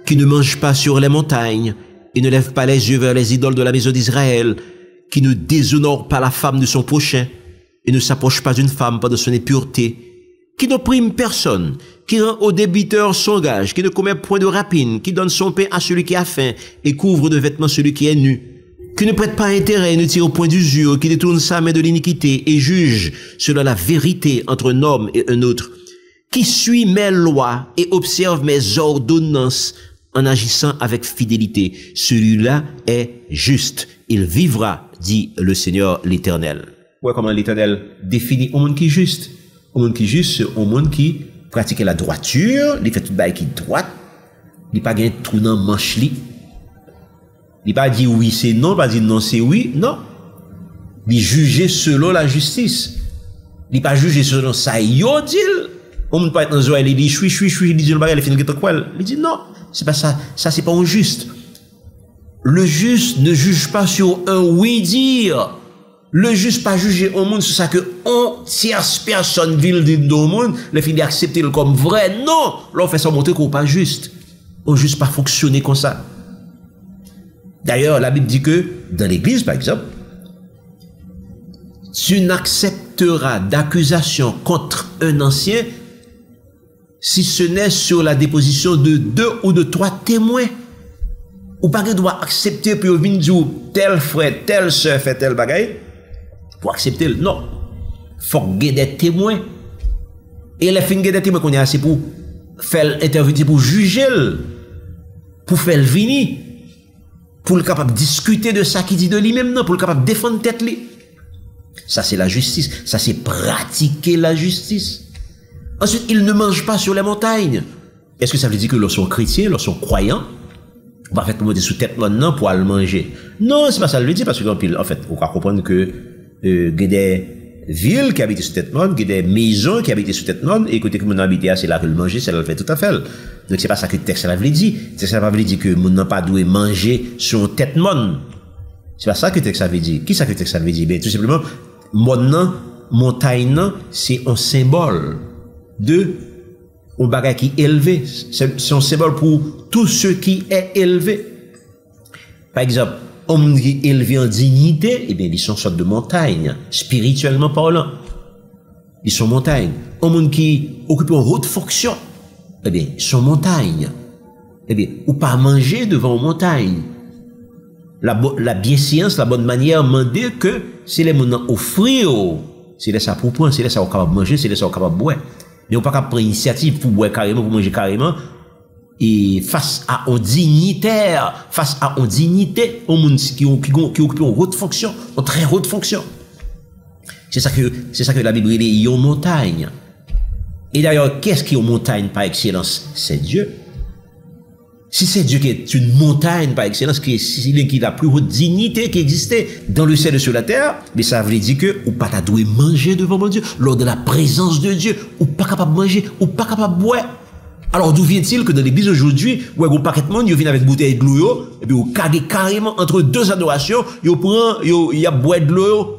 qui ne mange pas sur les montagnes et ne lève pas les yeux vers les idoles de la maison d'Israël, qui ne déshonore pas la femme de son prochain et ne s'approche pas d'une femme par de son impureté, qui n'opprime personne, qui rend au débiteur son gage, qui ne commet point de rapine, qui donne son pain à celui qui a faim et couvre de vêtements celui qui est nu, qui ne prête pas intérêt et ne tire au point d'usure, qui détourne sa main de l'iniquité et juge selon la vérité entre un homme et un autre, qui suit mes lois et observe mes ordonnances en agissant avec fidélité. Celui-là est juste. Il vivra, dit le Seigneur l'Éternel. Ouais, comment l'Éternel définit un monde qui est juste? Un monde qui est juste, c'est un monde qui pratique la droiture, il fait tout bail qui est droite, il pas gain trou dans manche li. Il pas dit oui c'est non, pas dit non c'est oui, non. Il juge selon la justice. Il pas jugé selon ça, yo dit. On ne peut pas être dans Zoé, il dit, il dit, le bagage, il finit quoi? Il dit, non, c'est pas ça. Ça, c'est pas un juste. Le juste ne juge pas sur un oui-dire. Le juste pas juger au monde sur ça que on tierce personne ville dans le monde, le fin d'accepter comme vrai. Non! Là, on fait ça montrer qu'on pas juste. On juste pas fonctionner comme ça. D'ailleurs, la Bible dit que, dans l'église, par exemple, tu n'accepteras d'accusation contre un ancien si ce n'est sur la déposition de 2 ou de 3 témoins. Ou pas que doit accepter pour venir dire tel frère, telle soeur fait tel bagaille pour accepter. Non. Faut qu'il y ait des témoins. Et les fins des témoins qu'on a assez pour faire intervenir, pour juger, pour faire venir, pour le capable de discuter de ça qui dit de lui-même, non, pour le capable de défendre tête lui. Ça c'est la justice. Ça c'est pratiquer la justice. Ensuite, ils ne mangent pas sur les montagnes. Est-ce que ça veut dire que lorsqu'on est chrétien, lorsqu'on est croyant, on va faire pour monter sous tête maintenant pour aller manger? Non, c'est pas ça le dire, parce que en fait, on va comprendre que il y a des villes qui habitent sous tête monde, il y a des maisons qui habitent sous tête monde, et côté que mon habité, c'est là que le manger, c'est là le fait tout à fait. Donc c'est pas ça que le texte veut dire. Le texte veut dire que mon n'a pas dû manger sur tête monde. C'est pas ça que le texte veut dire. Qui ça que le texte veut dire? Ben, tout simplement, montagne, c'est un symbole de un bagage qui est élevé. C'est un symbole pour tout ce qui est élevé. Par exemple, homme qui est élevé en dignité, eh bien, ils sont sorte de montagne, spirituellement parlant. Ils sont montagnes. Homme qui occupe une haute fonction, eh bien, ils sont montagnes. Eh bien, ou pas manger devant une montagne. La bienséance, la bonne manière, demander que c'est les gens offrir, c'est les ça pour prendre, c'est les ça capable de manger, c'est les ça capable de boire. Mais on ne peut pas prendre l'initiative pour boire carrément, pour manger carrément, et face à un dignitaire, face à une dignité, au monde qui occupe une haute fonction, une très haute fonction. C'est ça que la Bible dit, une montagne. Et d'ailleurs, qu'est-ce qui est une montagne par excellence? C'est Dieu. Si c'est Dieu qui est une montagne par excellence, qui est la plus haute dignité qui existait dans le ciel et sur la terre, mais ça veut dire que ou pas doit manger devant mon Dieu, lors de la présence de Dieu, ou pas capable de manger, ou pas capable de boire. Alors d'où vient-il que dans l'église aujourd'hui, où un paquet de monde, ils viennent avec bouteille de l'eau, et puis ils cadent carrément entre deux adorations, ils y a boire de l'eau,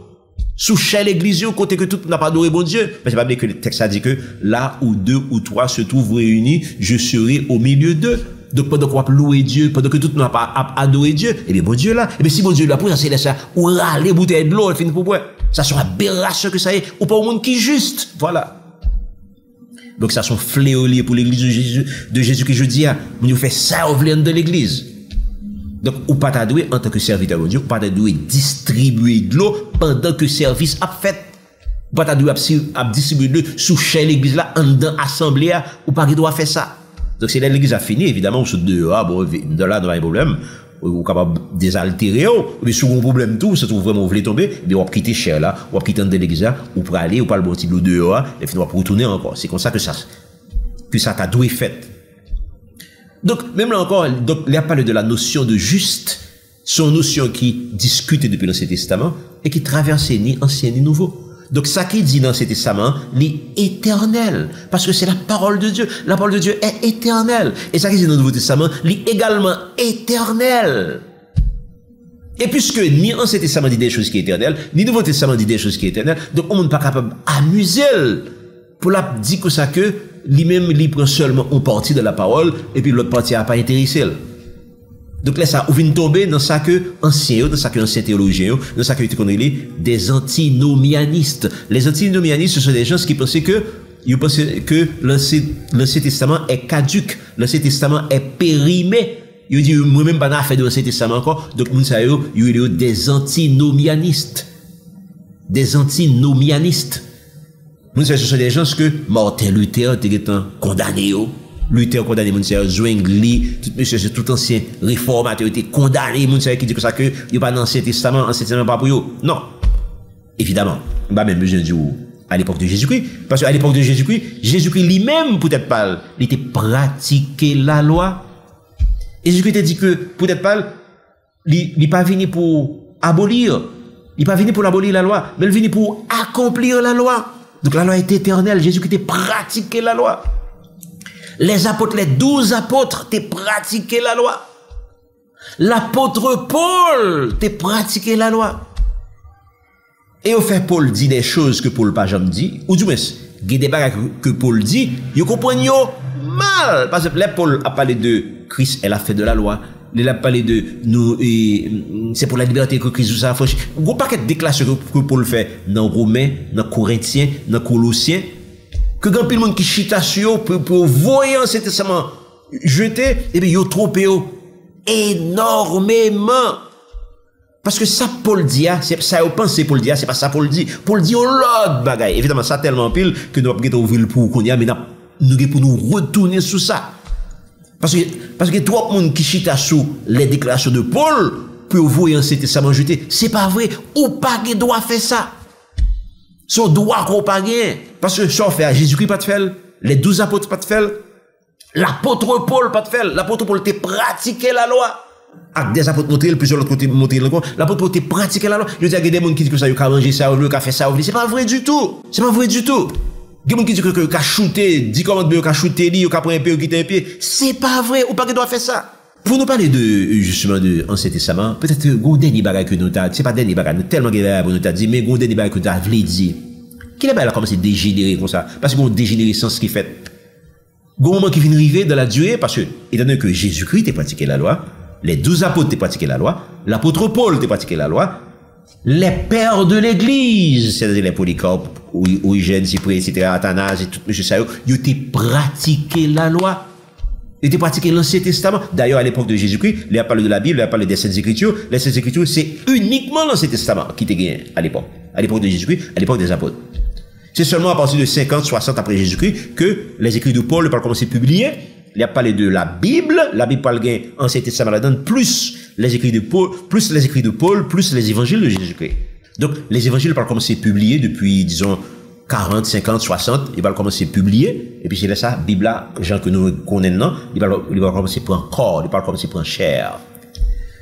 sous chez l'église, côté que tout n'a pas adoré bon Dieu. Mais c'est pas bien que le texte a dit que là où 2 ou 3 se trouvent réunis, je serai au milieu d'eux. Donc, pendant qu'on va louer Dieu, pendant que tout n'a pas adoré Dieu, eh bien, bon Dieu là, eh bien, si bon Dieu là, pour ça, c'est ça, ou râler bouteille de l'eau, et finir pour boire. Ça sera aberration que ça est, ou pas au monde qui est juste. Voilà. Donc, ça sont fléoliers pour l'église de Jésus que je dis, on nous fait ça au de l'église. Donc, ou pas t'adouer en tant que serviteur de Dieu, ou pas t'adouer distribuer de l'eau pendant que service a fait. Ou pas t'adouer à distribuer de l'eau sous chez l'église là, en dans assemblée, ou pas qu'il doit faire ça. Donc, c'est là l'église a fini, évidemment, on se dit, bon, de là, dans un problème, ou capable de désaltérer, mais sur un problème tout, ça trouve vraiment, vous voulez tomber, mais on va quitter cher là, on va quitter de l'église là, ou pour aller, ou pas le bon petit de dehors, et puis on va retourner encore. C'est comme ça que ça t'a doué fait. Donc, même là encore, donc, il y a parlé de la notion de juste, c'est une notion qui discute depuis l'Ancien Testament, et qui traverse ni ancien ni nouveau. Donc, ça qui dit dans l'Ancien Testament, l'est éternel. Parce que c'est la parole de Dieu. La parole de Dieu est éternelle. Et ça qui dit dans le Nouveau Testament, l'est également éternel. Et puisque ni l'Ancien Testament dit des choses qui sont éternelles, ni le Nouveau Testament dit des choses qui sont éternelles, donc on n'est pas capable d'amuser pour la dire que ça que lui-même, il prend seulement une partie de la parole, et puis l'autre partie n'a pas intéressé. Donc là, ça, on vient tomber dans ça que ancien, dans ça que ancien théologien, dans ça que tu connais des antinomianistes. Les antinomianistes, ce sont des gens qui pensaient que, l'Ancien Testament est caduque, l'Ancien Testament est périmé. Ils disent, moi-même, pas n'a fait de l'Ancien Testament encore. Donc, nous savons, il y a des antinomianistes. Des antinomianistes. Nous savons, ce sont des gens que Martin Luther était condamné. Luther condamné, moun sait, Zwingli, tout ancien réformateur était condamné, moun sait qui dit que ça que, il n'y a pas d'Ancien Testament, Ancien Testament pas pour eux. Non. Évidemment. Bah, même besoin de dire, à l'époque de Jésus-Christ. Parce qu'à l'époque de Jésus-Christ, Jésus-Christ lui-même, peut-être pas, il était pratiqué la loi. Et Jésus-Christ a dit que, peut-être pas, il n'est pas venu pour abolir. Il n'est pas venu pour abolir la loi, mais il est venu pour accomplir la loi. Donc la loi est éternelle. Jésus-Christ a pratiqué la loi. Les apôtres, les 12 apôtres, t'es pratiqué la loi. L'apôtre Paul, t'es pratiqué la loi. Et au fait, Paul dit des choses que Paul pas jamais dit, ou du moins, il y a des bagages que Paul dit, vous comprenez mal. Parce que là, Paul a parlé de Christ, elle a fait de la loi. Il a parlé de nous, c'est pour la liberté que Christ nous a affranchi. Il y a pas de déclaration que Paul fait dans Romains, dans Corinthiens, dans Colossiens, que quand il y a monde qui chita sur pour voir Ancien Testament jeté, et bien, il a trompé énormément. Parce que ça, Paul dit, c'est ça, vous pensez Paul dit, c'est pas ça Paul dit. Paul dit, oh l'autre bagaille. Évidemment, ça tellement pile que nous avons ouvrir le pour qu'on y a, mais nous pour nous retourner sur ça. Parce que trop de monde qui chita sous les déclarations de Paul, pour voir Ancien Testament jeté, c'est pas vrai. Ou pas qui doit faire ça. Son droit qu'on pas gagner. Parce que ça fait à Jésus-Christ pas de faire. Les 12 apôtres pas de faire. L'apôtre Paul pas de faire. L'apôtre Paul t'a pratiqué la loi. Avec des apôtres montrés, plusieurs autres côtés montrés encore. L'apôtre Paul t'a pratiqué la loi. Je dis, il y a des gens qui disent que ça, il a mangé ça, il a fait ça, c'est pas vrai du tout. C'est pas vrai du tout. Il y a des gens qui disent que il a shooté, 10 commandes, il a shooté, il a pris un pied, il a quitté un pied. C'est pas vrai. Ou pas qu'il doit faire ça. Pour nous parler de, justement, de Ancien Testament, peut-être, gon dernier bagage que nous t'a, c'est pas dernier bagage, nous tellement que nous t'a dit, mais gon dernier bagage que nous t'a voulu dire. Qu'il est là commencé à dégénérer comme ça. Parce qu'on dégénérescence qui fait. Gon moment qui vient arriver dans la durée, parce que, étant donné que Jésus-Christ t'a pratiqué la loi, les 12 apôtres t'a pratiqué la loi, l'apôtre Paul t'a pratiqué la loi, les pères de l'église, c'est-à-dire les Polycarpe, Origène, Cyprien, etc., Athanase, et tout, monsieur Sayo, ils ont pratiqué la loi. Ils ont pratiqué l'Ancien Testament. D'ailleurs, à l'époque de Jésus-Christ, il a parlé de la Bible, il a parlé des Saintes Écritures. Les Saintes Écritures, c'est uniquement l'Ancien Testament qui était gagné à l'époque. À l'époque de Jésus-Christ, à l'époque des apôtres. C'est seulement à partir de 50, 60 après Jésus-Christ que les écrits de Paul parlent commencer à publier. Il a parlé de la Bible parle gain Ancien Testament la donne, plus les écrits de Paul, plus les évangiles de Jésus-Christ. Donc, les évangiles parlent commencer à publier depuis, disons, 40, 50, 60, il va commencer à publier, et puis c'est là ça, Bible là, gens que nous connaissons, il va commencer à prendre corps, il va commencer à prendre chair.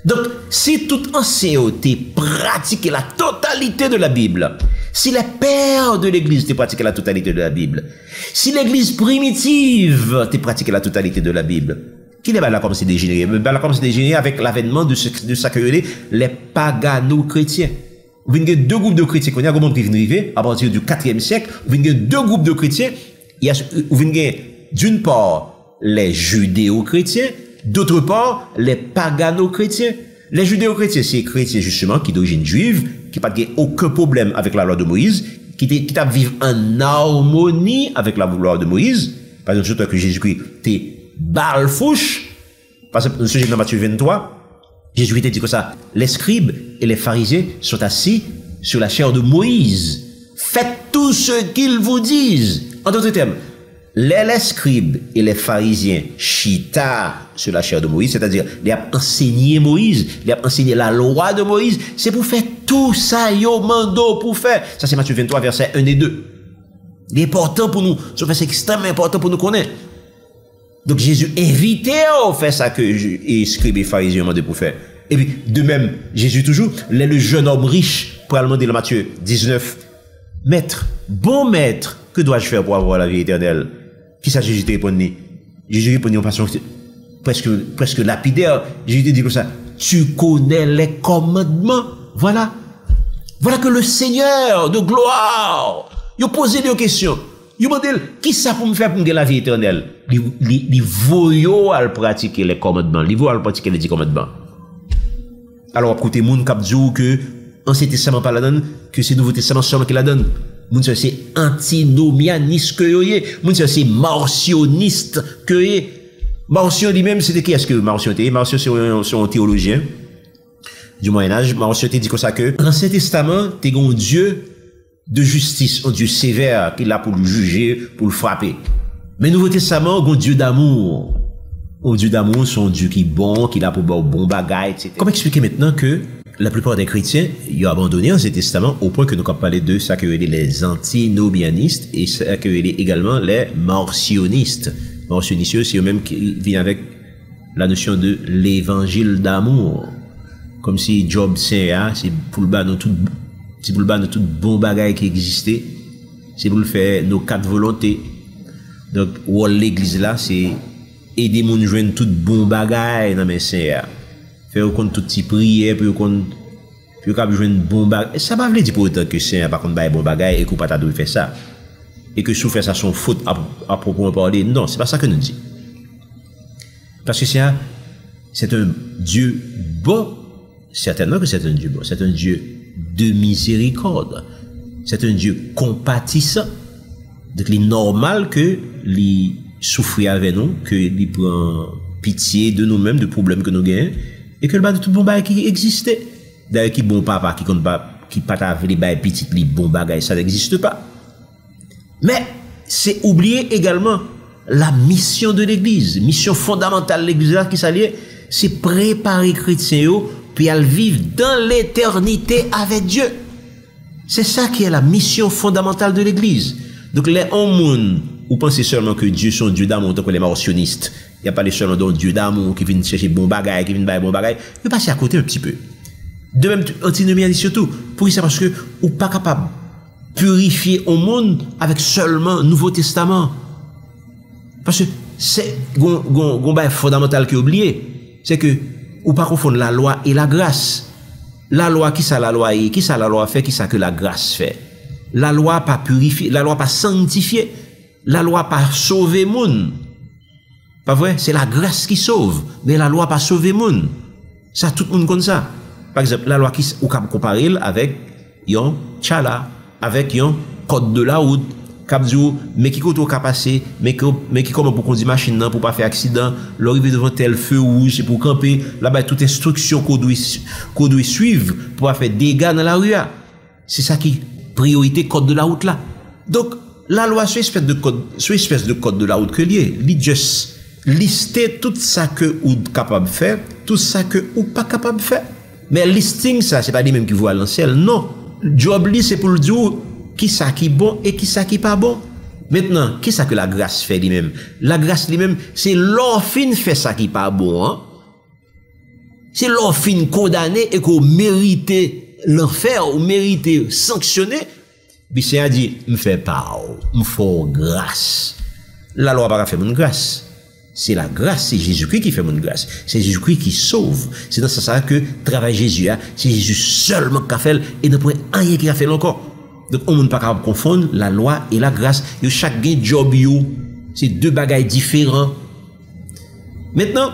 Donc, si tout enseignant pratiqué la totalité de la Bible, si les pères de l'église te pratiqué la totalité de la Bible, si l'église primitive te pratiqué la totalité de la Bible, qui n'est pas là comme c'est dégénéré? Ben là comme c'est dégénéré avec l'avènement de ça que les pagano-chrétiens. Vous avez deux groupes de chrétiens qu'on a qui viennent arriver à partir du 4e siècle. Vous avez deux groupes de chrétiens. Vous avez d'une part les judéo-chrétiens, d'autre part les pagano-chrétiens. Les judéo-chrétiens, c'est les chrétiens justement qui d'origine juive, qui n'ont pas aucun problème avec la loi de Moïse, qui vivent en harmonie avec la loi de Moïse. Par exemple, surtout que Jésus-Christ t'es balfouche. Par exemple, dans Matthieu 23, Jésus dit comme ça, les scribes et les pharisiens sont assis sur la chair de Moïse. Faites tout ce qu'ils vous disent. En d'autres termes, les scribes et les pharisiens chita sur la chair de Moïse, c'est-à-dire, ils ont enseigné Moïse, ils ont enseigné la loi de Moïse, c'est pour faire tout ça, yo mando pour faire. Ça, c'est Matthieu 23, versets 1 et 2. Il est important pour nous, c'est extrêmement important pour nous connaître. Donc Jésus invitait à faire ça que les scribes et pharisiens ont demandé pour faire. Et puis, de même, Jésus toujours, le jeune homme riche, pour demander dans Matthieu 19, Maître, bon maître, que dois-je faire pour avoir la vie éternelle? Qui ça Jésus te répondit? Jésus répondit en façon presque lapidaire. Jésus te dit comme ça, tu connais les commandements. Voilà. Voilà que le Seigneur de gloire, il a posé des questions. Il m'a dit, qui ça pour me faire pour me la vie éternelle? Il voyait à pratiquer les commandements. Il voyait à pratiquer les 10 commandements. Alors, écoutez, moun kap dit que Ancien Testament pas la donne, que c'est Nouveau Testament seulement qui la donne. Moun c'est antinomianiste que yoye. Moun c'est marcioniste que yoye. Marcion lui-même, c'était qui est-ce que Marcion était? Marcion c'est un théologien du Moyen-Âge. Marcion dit comme ça que l'Ancien Testament, t'es un Dieu de justice, un Dieu sévère qui est là pour le juger, pour le frapper. Mais Nouveau Testament, un Dieu d'amour. Un Dieu d'amour, c'est un Dieu qui est bon, qui est là pour bon bagaille, etc. Comment expliquer maintenant que la plupart des chrétiens, ils ont abandonné l'Ancien Testament au point que nous avons parlé de ça que les antinomianistes et ça que également les marcionistes. Marcionistes, c'est eux-mêmes qui viennent avec la notion de l'évangile d'amour. Comme si Job c'est pour le bas de tout bon bagaille qui existait. c'est pour le faire nos 4 volontés. Donc, l'église là, c'est aider moun joindre tout bon bagay dans mes seigneurs. Faire qu'on tout petit prière, puis qu'on joindre bon bagay. Ça va veut dire pour autant que c'est par contre bail bon bagay et qu'on pas dû faire ça. Et que si fait ça son faute à proprement parler. Non, c'est pas ça que nous dit. Parce que c'est un Dieu bon. Certainement que c'est un Dieu bon. C'est un Dieu de miséricorde. C'est un Dieu compatissant. Donc, il est normal que il souffre avec nous, que il prend pitié de nous-mêmes, de problèmes que nous gagnons, et que le bas de tout bon bagage qui existait. D'ailleurs, qui bon papa, qui compte pas, qui pas les bagage petit, les bon bagage, ça n'existe pas. Mais, c'est oublier également la mission de l'église, mission fondamentale de l'église là, qui s'allie, c'est préparer les chrétiens, puis à vivre dans l'éternité avec Dieu. C'est ça qui est la mission fondamentale de l'église. Donc, les hommes, ou pensez seulement que Dieu sont Dieu d'amour, tant que les martionnistes. Il n'y a pas les seulement d'un Dieu d'amour qui vient chercher bon bagage, qui vient bailler bon bagage. Il passe à côté un petit peu. De même, antinomie a dit surtout, pour ça, parce que, ou pas capable de purifier au monde avec seulement Nouveau Testament. Parce que, c'est, gon bail fondamental qui est oublié. C'est que, ou pas confondre la loi et la grâce. La loi, qui ça la loi est, qui ça la loi fait, qui ça que la grâce fait. La loi pas purifier, la loi pas sanctifier, la loi pas sauver moun. Pas vrai? C'est la grâce qui sauve, mais la loi pas sauver moun. Ça, tout le monde connaît ça. Par exemple, la loi qui, ou cap comparer avec yon tchala, avec yon code de la route, cap dit, mais qui côté au cap passer, mais qui comment pour conduire machine pour pas faire accident, l'arrivée devant tel feu rouge, c'est pour camper, là-bas, toute instruction qu'on doit suivre pour pas faire dégâts dans la rue. C'est ça qui, priorité code de la route là. Donc, la loi, c'est espèce de code de la route que lié. Il juste lister tout ça que ou capable de faire, tout ça que ou pas capable de faire. Mais listing ça, c'est pas lui-même qui voit l'ancien. Non. Job li, c'est pour le dire qui ça qui bon et qui ça qui pas bon. Maintenant, qui ça que la grâce fait lui-même? La grâce lui-même, c'est l'orphine fait ça qui pas bon, hein? C'est l'orphine condamné et qu'on mérite l'enfer ou mériter sanctionner, puis c'est à dire, me fait pas, me faut grâce. La loi pas faire mon grâce. C'est la grâce, c'est Jésus-Christ qui fait mon grâce. C'est Jésus-Christ qui sauve. C'est dans ce sens que travail Jésus, c'est Jésus seulement qui a fait, et ne peut rien qui a fait encore. Donc, on ne peut pas confondre la loi et la grâce. Yo, chaque job, c'est deux bagailles différents. Maintenant,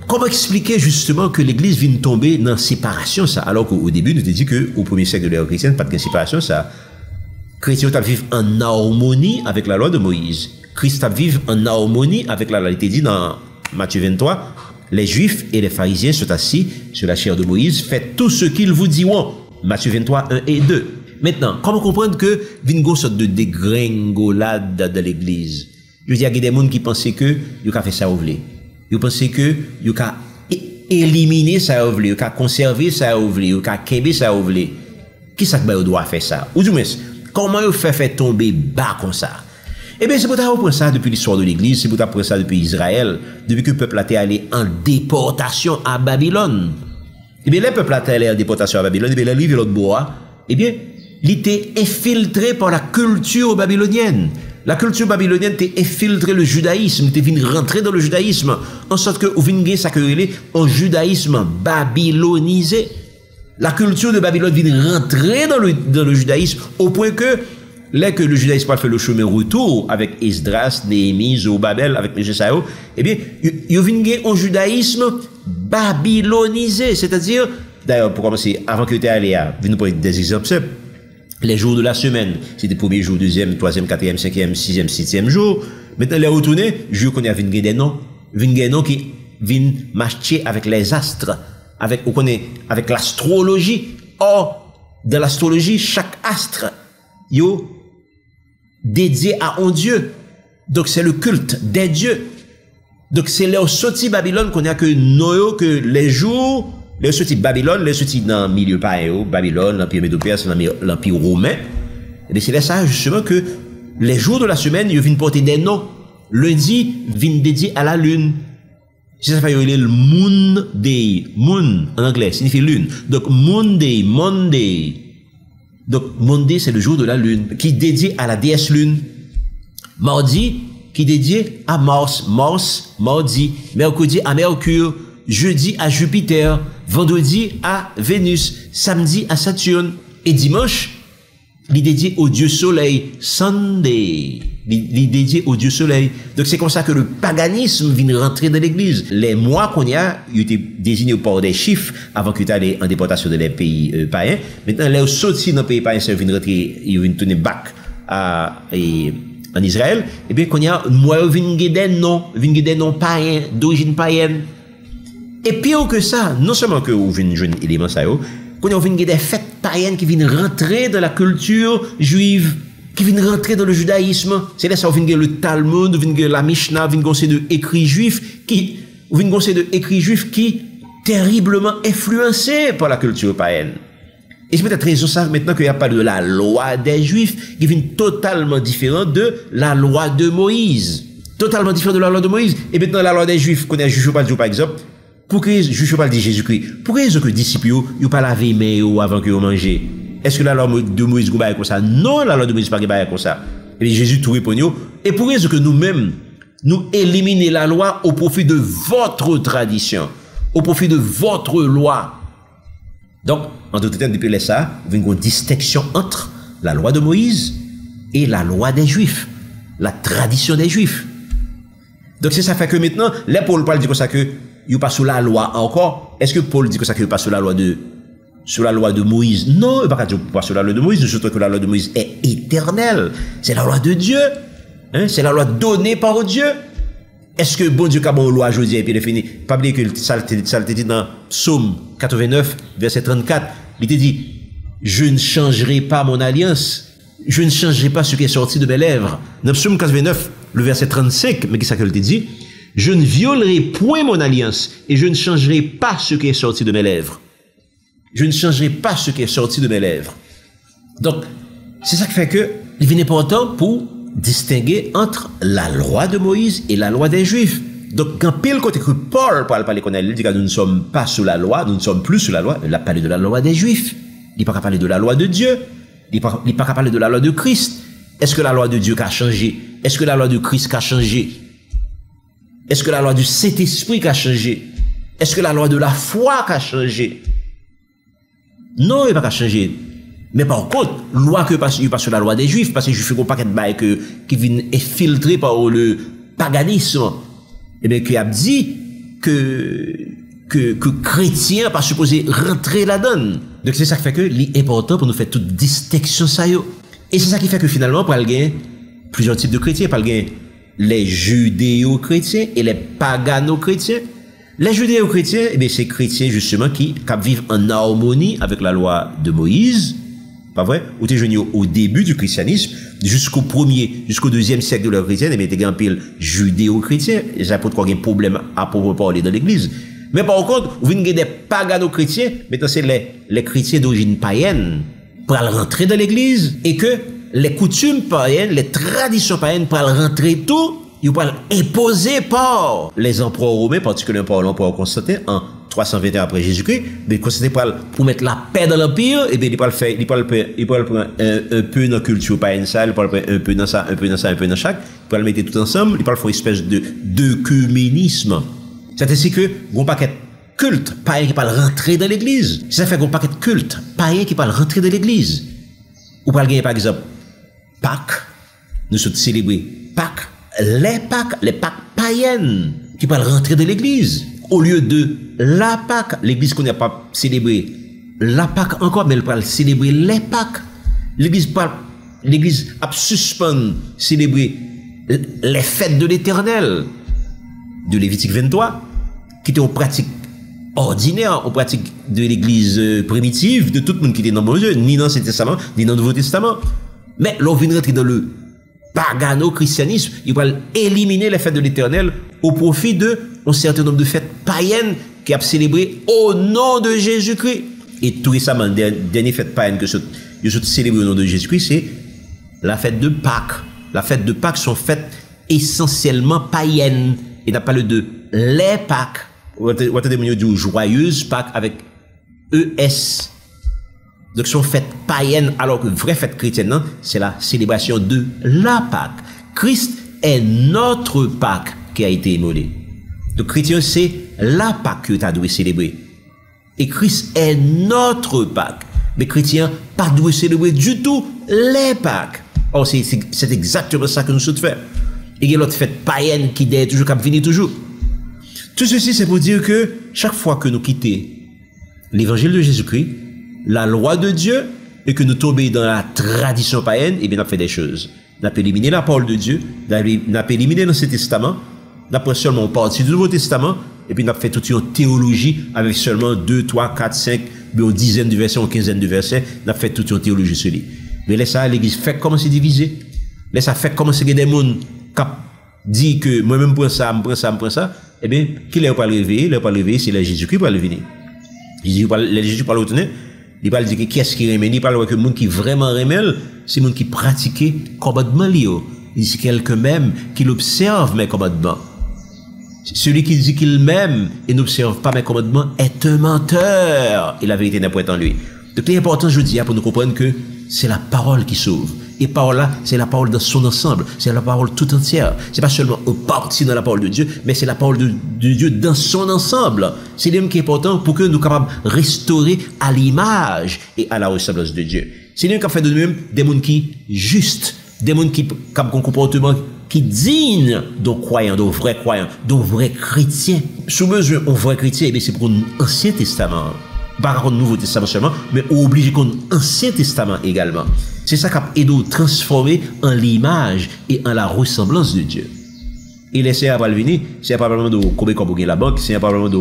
comment expliquer justement que l'église vient tomber dans la séparation, ça? Alors qu'au début, nous avons dit qu'au premier siècle de l'ère chrétienne, pas de séparation, ça. Chrétiens vivent en harmonie avec la loi de Moïse. Christ vivent en harmonie avec la loi. Il était dit dans Matthieu 23, les Juifs et les pharisiens sont assis sur la chair de Moïse, faites tout ce qu'ils vous diront. Matthieu 23, 1 et 2. Maintenant, comment comprendre que Vingo sorte de dégringolade de l'église? Je veux dire, il y a des gens qui pensaient que ils ont fait ça au voulez. Ils pensaient que ils ont éliminé ça au voulez, ils ont conservé ça au voulez, ils ont kébé ça au voulez. Qui ça que ils doivent faire ça? Ou du moins, comment ils fait tomber bas comme ça? Eh bien, c'est pour apprendre ça depuis l'histoire de l'église, c'est pour apprendre ça depuis Israël, depuis que le peuple a été allé en déportation à Babylone. Eh bien, le peuple a été allé en déportation à Babylone, eh bien, le livre l'autre bois, eh bien, il était infiltré par la culture babylonienne. La culture babylonienne était infiltré le judaïsme, était venu rentrer dans le judaïsme, en sorte que, au vingé, ça que un judaïsme babylonisé. La culture de Babylone vient rentrer dans le judaïsme, au point que, là que le judaïsme a fait le chemin retour avec Esdras, Néhémie, Zorobabel, avec M. Sao, eh bien, il vient un judaïsme babylonisé. C'est-à-dire, d'ailleurs, pour commencer, avant que tu aies allé à, nous prendre des exemples simples, les jours de la semaine, c'était premier jour, deuxième, troisième, quatrième, cinquième, sixième, septième jour. Maintenant, les retourner, je connais des noms. Des noms qui viennent marcher avec les astres, avec l'astrologie. Or, dans l'astrologie, chaque astre, yo, dédié à un dieu. Donc, c'est le culte des dieux. Donc, c'est les sorties Babylone qu'on a que Noé, que les jours, les sorties Babylone, les sorties dans le milieu païen, Babylone, l'Empire Médo-Perse, l'Empire romain. Et c'est là ça, justement, que les jours de la semaine, ils viennent porter des noms. Lundi, viennent dédiés à la lune. C'est ça fait le Moon Day. Moon, en anglais, signifie lune. Donc, Monday. Donc, Monday, c'est le jour de la lune, qui est dédié à la déesse lune. Mardi, qui est dédié à Mars, mardi. Mercredi à Mercure. Jeudi à Jupiter. Vendredi à Vénus. Samedi à Saturne. Et dimanche, il est dédié au dieu soleil. Sunday. Il est dédié au dieu soleil. Donc c'est comme ça que le paganisme vient rentrer dans l'église. Les mois qu'on y a, ils étaient désignés par des chiffres avant qu'ils aient en déportation dans les pays païens. Maintenant, les sortis dans les pays païens, ils viennent rentrer, ils viennent tourner back en Israël. Et bien, qu'on y a, moi, ils viennent des noms païens, d'origine païenne. Et pire que ça, non seulement que vous venez jouer un élément ça, qu'on y a des fêtes païennes qui viennent rentrer dans la culture juive, qui viennent rentrer dans le judaïsme. C'est là ça, vous venez le Talmud, vous venez la Mishnah, vous venez de écrits juifs qui, vous venez de écrits juifs qui terriblement influencés par la culture païenne. Et c'est peut-être raison ça maintenant qu'il n'y a pas de la loi des juifs qui vient totalement différente de la loi de Moïse. Totalement différente de la loi de Moïse. Et maintenant la loi des juifs, qu'on a juif par exemple, pour que juif pas dit Jésus-Christ, pour que les disciples ils pas laver les mains avant que vous mangez. Est-ce que la loi de Moïse est comme ça? Non, la loi de Moïse n'est pas comme ça. Et Jésus tout répond. Et pour ce que nous-mêmes, nous éliminer la loi au profit de votre tradition, au profit de votre loi. Donc, en d'autres termes, depuis ça, il y a une distinction entre la loi de Moïse et la loi des Juifs, la tradition des Juifs. Donc, c'est ça fait que maintenant, là, Paul parle dit comme ça que il pas sous la loi encore. Est-ce que Paul dit comme ça qu'il pas sous la loi de Moïse? Non, il pas dire pas sous la loi de Moïse, surtout que la loi de Moïse est éternelle. C'est la loi de Dieu. Hein? C'est la loi donnée par Dieu. Est-ce que bon Dieu a bon loi aujourd'hui et puis il est fini? Pas oublier que ça le dit dans Psaume 89, verset 34. Il te dit, je ne changerai pas mon alliance. Je ne changerai pas ce qui est sorti de mes lèvres. Dans Psaume 89, le verset 35, mais qu'est-ce qu'il te dit? Je ne violerai point mon alliance et je ne changerai pas ce qui est sorti de mes lèvres. Je ne changerai pas ce qui est sorti de mes lèvres. Donc, c'est ça qui fait que il est important pour distinguer entre la loi de Moïse et la loi des Juifs. Donc, quand pile côté que Paul parle qu'on a dit que nous ne sommes pas sous la loi, nous ne sommes plus sous la loi, il a parlé de la loi des Juifs. Il n'est pas capable de parler de la loi de Dieu. Il n'est pas capable de parler de la loi de Christ. Est-ce que la loi de Dieu a changé? Est-ce que la loi de Christ a changé? Est-ce que la loi du Saint-Esprit a changé? Est-ce que la loi de la foi a changé? Non, il n'a pas changé. Mais par contre, loi que passe sur la loi des Juifs, parce que les Juifs font un paquet de bails qui viennent infiltrer par le paganisme, et bien, qui a dit que chrétien pas supposé rentrer là-dedans. Donc c'est ça qui fait que l'important pour nous faire toute distinction ça yo. Et c'est ça qui fait que finalement, pour gagner plusieurs types de chrétiens, pour gagner les judéo-chrétiens et les pagano-chrétiens. Les judéo-chrétiens, eh bien, c'est chrétiens justement qui vivent en harmonie avec la loi de Moïse. Pas vrai? Ou t'es jeune au début du christianisme, jusqu'au deuxième siècle de l'ère chrétienne, eh bien, t'es un peu judéo-chrétien. Et ça peut avoir un problème à pouvoir parler dans l'église. Mais par contre, vous venez des pagano-chrétiens, maintenant c'est les chrétiens d'origine païenne, pour rentrer dans l'église, et que les coutumes païennes, les traditions païennes, pour rentrer tout, ils vont imposer par les empereurs romains, particulièrement par l'empereur Constantin, en 321 après Jésus-Christ, mais Constantin pour mettre la paix dans l'empire, et bien il peut le faire, il peut le prendre un peu dans la culture païenne, ça, il peut le prendre un peu dans ça, un peu dans ça, un peu dans chaque, il peut le mettre tout ensemble, il peut le faire une espèce d'œcuménisme. C'est ainsi que, un paquet culte païen qui peut rentrer dans l'église. Ça fait un paquet de culte païen qui peut rentrer dans l'église. Ou pas gagner par exemple, Pâques, nous sommes célébrés Pâques, les Pâques païennes qui peuvent rentrer dans l'église. Au lieu de la Pâques, l'église qu'on n'a pas célébré la Pâques encore, mais elle peut célébrer les Pâques. L'église a suspendu célébrer les fêtes de l'éternel de Lévitique 23, qui était en pratique ordinaire, en pratique de l'église primitive, de tout le monde qui était dans le Dieu, ni dans l'Ancien Testament, ni dans le Nouveau Testament. Mais l'on vient rentrer dans le pagano-christianisme, il va éliminer les fêtes de l'éternel au profit de un certain nombre de fêtes païennes qui a célébré au nom de Jésus-Christ. Et tout récemment, la dernière fête païenne que je célèbre au nom de Jésus-Christ, c'est la fête de Pâques. La fête de Pâques sont fêtes essentiellement païennes. Et n'a pas le de les Pâques. Ou attendez, on dit joyeuse Pâques avec ES. Donc son fête païenne, alors que vraie fête chrétienne, c'est la célébration de la Pâque. Christ est notre Pâque qui a été immolé. Donc chrétien, c'est la Pâque que tu as dû célébrer. Et Christ est notre Pâque. Mais chrétien, pas dû célébrer du tout les Pâques. Or, c'est exactement ça que nous souhaitons faire. Et il y a l'autre fête païenne qui est toujours, qui venir toujours. Tout ceci, c'est pour dire que chaque fois que nous quittons l'évangile de Jésus-Christ, la loi de Dieu, et que nous tombons dans la tradition païenne, eh bien, nous fait des choses. Nous avons éliminé la parole de Dieu, nous avons éliminé l'Ancien Testament, nous avons seulement partie du Nouveau Testament, et puis nous avons fait toute une théologie avec seulement 2, 3, 4, 5, une dizaine de versets, une quinzaine de versets, nous avons fait toute une théologie sur lui. Mais laisse ça, l'église fait comment c'est divisé. Laisse ça fait comment c'est que des gens qui disent que moi-même prends ça, je prends ça, eh bien, qui n'est pas réveillé, c'est le Jésus-Christ qui va le venir. Jésus parle au tenir, il parle de qui est-ce qui remet, il parle que le monde qui vraiment remet, c'est le monde qui pratique commandement lié. Il dit quelqu'un même qui observe mes commandements. Celui qui dit qu'il m'aime et n'observe pas mes commandements est un menteur. Et la vérité n'est point en lui. Donc l'important, je dis, pour nous comprendre que c'est la parole qui sauve. Et parole là, c'est la parole dans son ensemble. C'est la parole tout entière. C'est pas seulement une partie dans la parole de Dieu, mais c'est la parole de Dieu dans son ensemble. C'est l'homme qui est important pour que nous soyons capables de restaurer à l'image et à la ressemblance de Dieu. C'est l'homme qui a fait de nous-mêmes des gens qui justes, des gens qui ont un comportement qui digne de croyants, de vrais croyants, de vrais chrétiens. Sous mesure, un vrai chrétien, eh c'est pour l'Ancien Testament. Pas contre le Nouveau Testament seulement, mais obligé contre l'Ancien Testament également. C'est ça qui a aidé à transformer en l'image et en la ressemblance de Dieu. Et laisser à venir, c'est pas vraiment de combien comme la banque, c'est pas vraiment de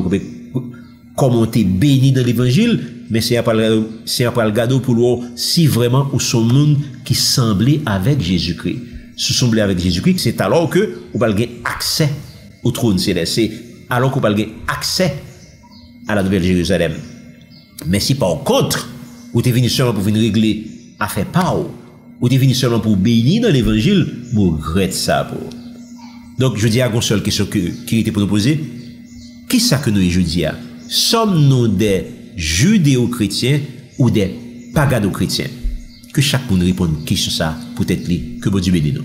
comment t'es béni dans l'évangile, mais c'est pas le gado pour voir si vraiment ou son monde qui semblait avec Jésus-Christ. Se sembler avec Jésus-Christ, c'est alors que vous va avoir accès au trône céleste, c'est alors que vous va avoir accès à la nouvelle Jérusalem. Mais si par contre, vous êtes venu seulement pour venir régler affaire pas, ou êtes venu seulement pour bénir dans l'évangile, vous regrettez ça. Donc je dis à une seule question qui était pour nous poser, qui ça que nous je dis à? Sommes-nous des judéo-chrétiens ou des pagano-chrétiens? Que chaque monde réponde qui sur ça, peut-être que bon Dieu bénisse nous.